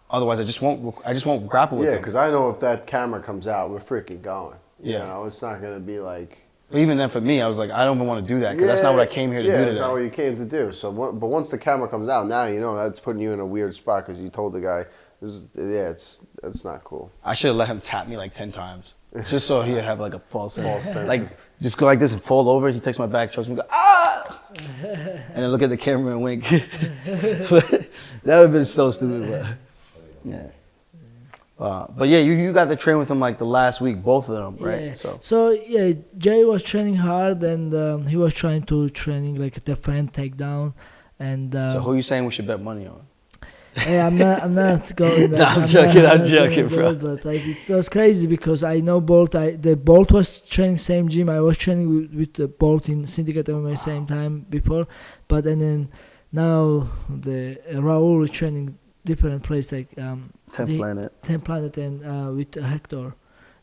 otherwise I just won't grapple with them. Yeah, because I know if that camera comes out, we're freaking going. Yeah, you know, it's not gonna be like. Even then, for me, I was like, I don't even want to do that because that's not what I came here to do today. That's not what you came to do. So, but once the camera comes out, now you know that's putting you in a weird spot because you told the guy, it's not cool. I should have let him tap me like 10 times just so he'd have like a false sense. Like, just go like this and fall over. He takes my back, chokes me, go, ah! And then look at the camera and wink. That would have been so stupid, but yeah. But yeah, you got to train with him like the last week, both of them, right? Yeah. So yeah, Jay was training hard and he was trying to training like defend, takedown, and. So who are you saying we should bet money on? Hey, I'm not going. No, I'm joking, bro. But like it was crazy because I know Bolt. The Bolt was training same gym. I was training with the Bolt in Syndicate MMA same time before, but and then now the Raul is training different place like 10 Planet and with Hector,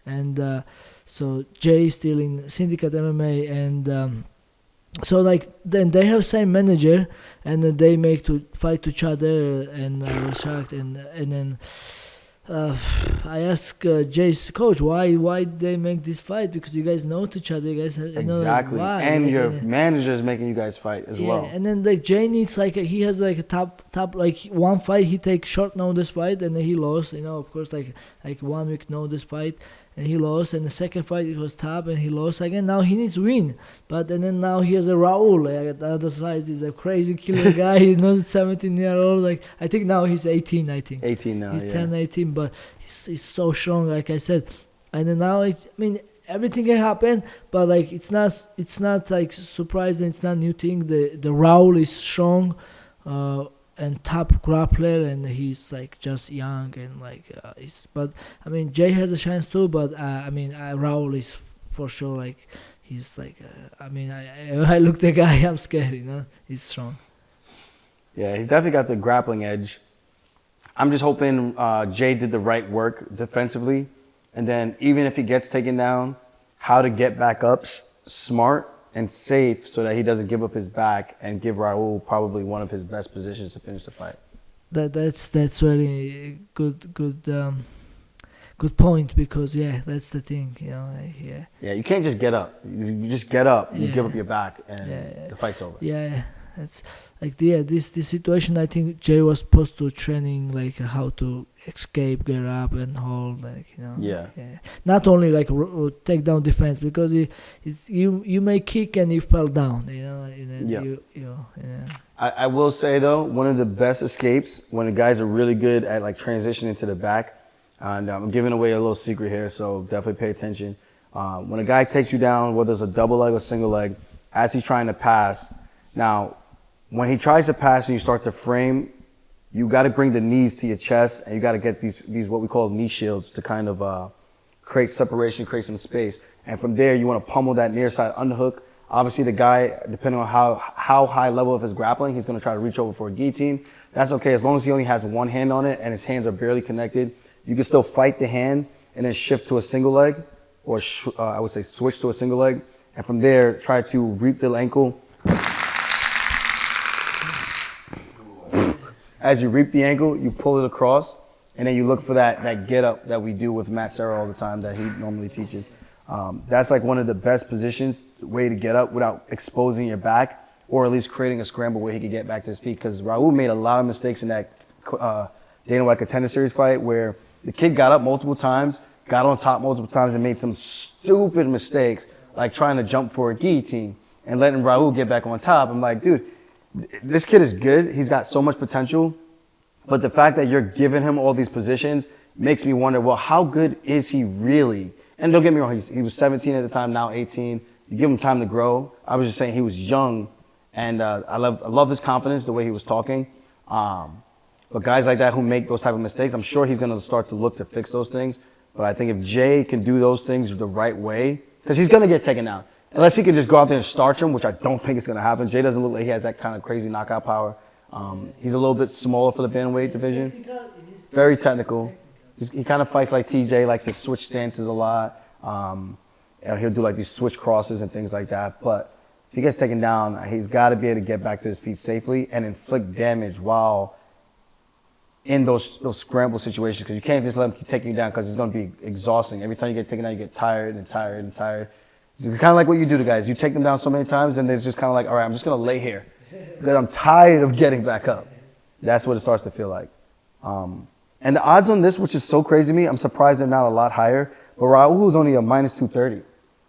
and so Jay is still in Syndicate MMA and. So like then they have same manager and they make to fight each other and I was shocked and then I asked Jay's coach why they make this fight because you guys know each other, you guys have, exactly why? And your manager is making you guys fight as well. And then like Jay needs like he has like a top like one fight he takes short notice fight and then he lost, of course like 1 week notice fight. And he lost, and the second fight it was top, and he lost again. Now he needs to win, and then now he has a Raul. Like at the other side, he's a crazy killer guy. He's not 17-year-old. Like I think now he's 18. I think 18 now. He's 10, 18, but he's so strong. Like I said, and then now everything can happen, but like it's not like surprising. It's not new thing. The Raul is strong. And top grappler, and he's like just young and like but Jay has a chance too, but Raul is for sure like he's like I look the guy, I'm scared, he's strong. Yeah, he's definitely got the grappling edge. I'm just hoping Jay did the right work defensively, and then even if he gets taken down, how to get back up smart and safe so that he doesn't give up his back and give Raul probably one of his best positions to finish the fight. That's very good point because that's the thing, Yeah, you can't just get up. You just get up, you give up your back, and the fight's over. Yeah, that's like this situation. I think Jay was supposed to training like how to escape, get up, and hold, Yeah. Not only like take down defense because you may kick and you fell down, I will say though, one of the best escapes when the guys are really good at like transitioning to the back, and I'm giving away a little secret here, so definitely pay attention. When a guy takes you down, whether it's a double leg or single leg, as he's trying to pass, now when he tries to pass and you start to frame, you got to bring the knees to your chest, and you got to get these what we call knee shields to kind of create separation, create some space. And from there, you want to pummel that near side underhook. Obviously, the guy, depending on how high level of his grappling, he's going to try to reach over for a guillotine. That's okay as long as he only has one hand on it and his hands are barely connected. You can still fight the hand and then shift to a single leg, or I would say switch to a single leg, and from there try to reap the ankle. As you reap the ankle, you pull it across, and then you look for that get up that we do with Matt Serra all the time that he normally teaches. That's like one of the best positions, way to get up without exposing your back, or at least creating a scramble where he could get back to his feet. Because Raul made a lot of mistakes in that Dana White Contender Series fight where the kid got up multiple times, got on top multiple times, and made some stupid mistakes, like trying to jump for a guillotine and letting Raul get back on top. I'm like, dude, this kid is good. He's got so much potential. But the fact that you're giving him all these positions makes me wonder, well, how good is he really? And don't get me wrong, he was 17 at the time, now 18. You give him time to grow. I was just saying he was young, and I love his confidence, the way he was talking. But guys like that who make those type of mistakes, I'm sure he's going to start to look to fix those things. But I think if Jay can do those things the right way, because he's going to get taken down. Unless he can just go out there and starch him, which I don't think is going to happen. Jay doesn't look like he has that kind of crazy knockout power. He's a little bit smaller for the bantamweight division. Very technical. He kind of fights like TJ, likes to switch stances a lot. He'll do like these switch crosses and things like that. But if he gets taken down, he's got to be able to get back to his feet safely and inflict damage while in those scramble situations. Because you can't just let him keep taking you down because it's going to be exhausting. Every time you get taken down, you get tired and tired and tired. It's kind of like what you do to guys. You take them down so many times, and it's just kind of like, all right, I'm just going to lay here because I'm tired of getting back up. That's what it starts to feel like. And the odds on this, which is so crazy to me, I'm surprised they're not a lot higher. But Raul is only a minus 230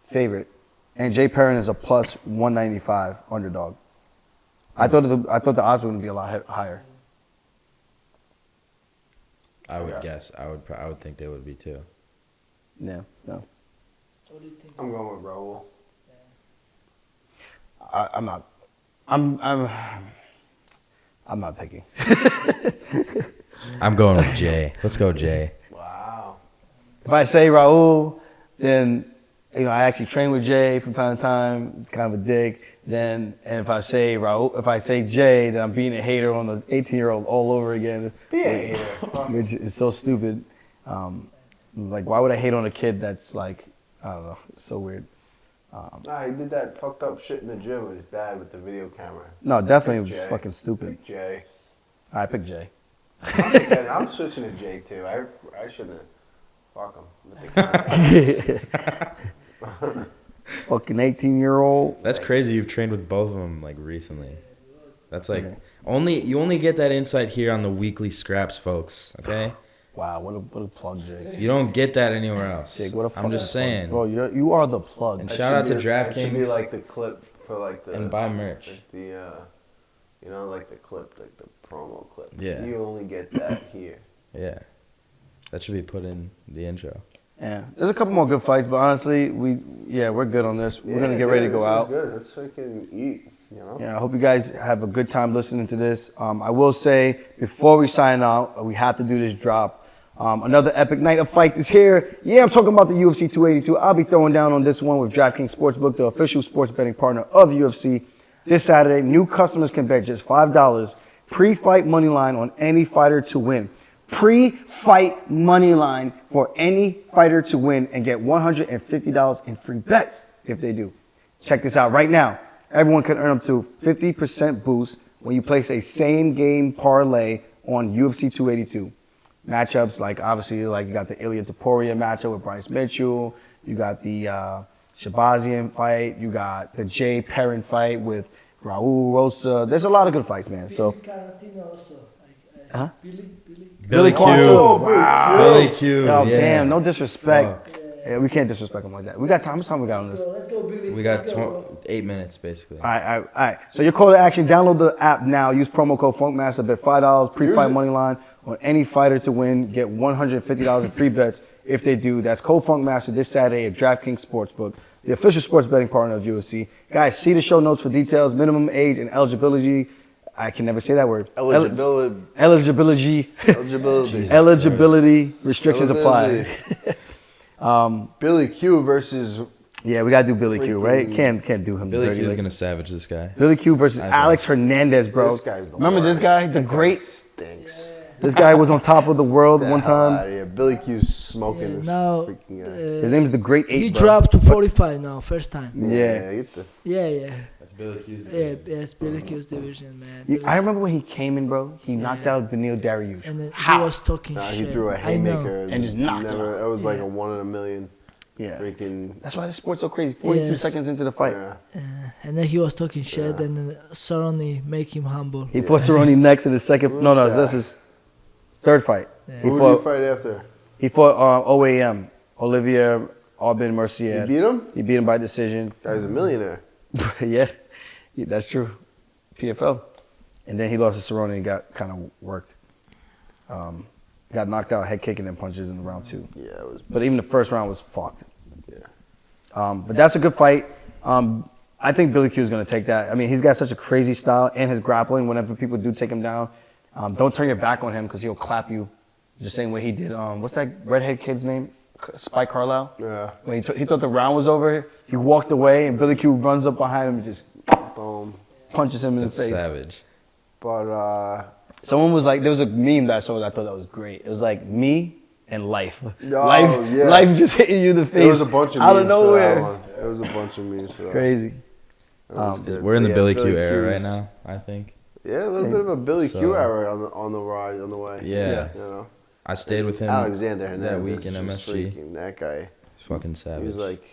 favorite, and Jay Perrin is a plus 195 underdog. I thought the odds were going to be a lot higher. I would guess. I would think they would be too. Yeah. No. What do you think? I'm going with Raul. I'm not. I'm not picking. I'm going with Jay. Let's go, Jay. Wow. If I say Raul, then I actually train with Jay from time to time. It's kind of a dig. And if I say Raul, if I say Jay, then I'm being a hater on the 18-year-old all over again. Be a hater. Which is so stupid. Like, why would I hate on a kid that's like, I don't know, it's so weird. Nah, he did that fucked up shit in the gym with his dad with the video camera. No, definitely it was Jay. fucking stupid. Pick Jay. I picked Jay. I'm switching to Jay too. I shouldn't have. Fuck him. Fucking 18-year-old. That's crazy. You've trained with both of them like recently. That's like you only get that insight here on the weekly scraps, folks. Okay. Wow, what a plug, Jake. You don't get that anywhere else. Jake, what a I'm just saying. Bro, you are the plug. And shout out to That should be DraftKings like the clip for like the and buy merch. like the like the clip, like the promo clip. Yeah. You only get that here. Yeah, that should be put in the intro. Yeah, there's a couple more good fights, but honestly, we're good on this. We're gonna get ready to go out. Good. Let's fucking eat. Yeah, I hope you guys have a good time listening to this. I will say before we sign out, we have to do this drop. Another epic night of fights is here. Yeah, I'm talking about the UFC 282. I'll be throwing down on this one with DraftKings Sportsbook, the official sports betting partner of the UFC. This Saturday, new customers can bet just $5 pre-fight money line on any fighter to win. Pre-fight money line for any fighter to win and get $150 in free bets if they do. Check this out right now. Everyone can earn up to 50% boost when you place a same game parlay on UFC 282. Matchups obviously you got the Ilia matchup with Bryce Mitchell. You got the Shabazian fight. You got the Jay Perrin fight with Raul Rosas. There's a lot of good fights, man. So. Quarantillo also. Huh? Billy Q. Wow. Billy Q. Oh, yeah. damn. No disrespect. Yeah, we can't disrespect him like that. We got time. How much time we got on this? So let's go, Billy. We got 8 minutes, basically. All right. So your call to action, download the app now. Use promo code FunkMaster. Bet $5 pre-fight money line on any fighter to win. Get $150 in free bets if they do. That's code FunkMaster this Saturday at DraftKings Sportsbook, the official sports betting partner of UFC. Guys, see the show notes for details, minimum age and eligibility. I can never say that word. Eligibility restrictions apply. Billy Q versus. Yeah, we gotta do Billy Q, right? Can't do him. Billy Q is gonna savage this guy. Billy Q versus Alex Hernandez, bro. This guy's the Remember worst. this guy, the That guy great. stinks. This guy was on top of the world one time. Yeah, Billy Q's smoking this now freaking guy. His name is the Great Eight. he bro. dropped to 45 now, first time. Yeah. Get the, Yeah. That's Billy Q's. Yeah, it's Billy Q's division, man. I remember when he came in, bro. He knocked out Beneil Dariush. And then How? he was talking he shit. threw a I know. haymaker And just knocked him It was like a 1 in a million. Yeah. Freaking. That's why the sport's so crazy. 42 Yes. seconds into the fight. Yeah. And then he was talking shit, and then Cerrone make him humble. He fought Cerrone next in the second. No, this is third fight. Yeah. He Who did you fought. fight after? He fought OAM. Olivier Aubin Mercier. You beat him? He beat him by decision. Guy's a millionaire. Yeah, that's true. PFL. And then he lost to Cerrone and got kind of worked. Got knocked out, head kicking and punches in round 2. Yeah, it was. But even the first round was fucked. Yeah. But that's a good fight. I think Billy Q is going to take that. I mean, he's got such a crazy style and his grappling. Whenever people do take him down, don't turn your back on him because he'll clap you the same way he did. What's that redhead kid's name? Spike Carlisle. Yeah. When he thought the round was over, he walked away and Billy Q runs up behind him and just Boom. punches him in That's the face. savage. But Someone was like, there was a meme that I saw that I thought that was great. It was like me and life. Oh, life, yeah. life just hitting you in the face there was a bunch of out memes of nowhere. for that one. There was a bunch of memes for that. Crazy. That was good. We're in the Yeah, Billy Q era Q's- right now, I think. Yeah, a little bit of a Billy Q So- era on the ride, on the way. Yeah. You know, I stayed with him Alexander Hernandez that week in is just MSG. freaking- that guy. He's fucking savage. He was like,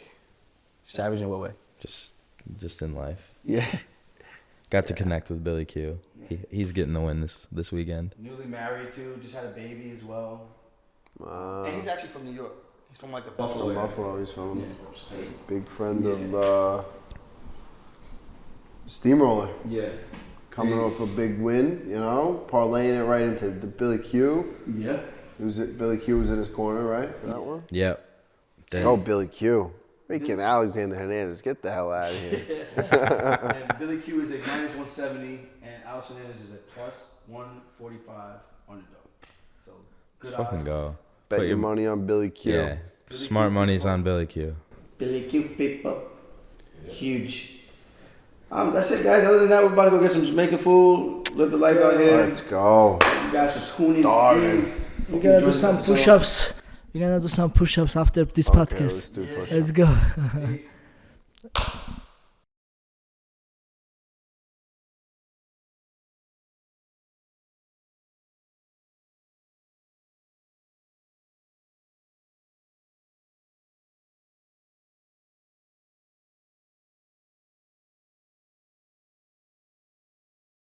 Savage in what way? just in life. Yeah. Got to connect with Billy Q. He's getting the win this weekend. Newly married too, just had a baby as well. uh, And he's actually from New York. He's from like the from Buffalo area. Buffalo. He's from Yeah. big friend of Steamroller. Yeah. Coming off a big win, you know, parlaying it right into the Billy Q. Yeah. Billy Q was in his corner, right, for that one? Yep. Let's go, Billy Q. Freaking Alexander Hernandez, get the hell out of here. And Billy Q is at minus 170, and Alex Hernandez is at plus 145 underdog. So good Let's fucking odds. go. Bet Put your money on Billy Q. Yeah. Smart money's on Billy Q. Billy Q people. Huge. That's it, guys. Other than that, we're about to go get some Jamaican food, live the life out here. Let's go. You guys for tuning Starving. in. We're Hope you gonna do enjoyed some this episode. push-ups. We're gonna do some push-ups after this Okay, podcast. let's do push-ups. Let's go. Peace.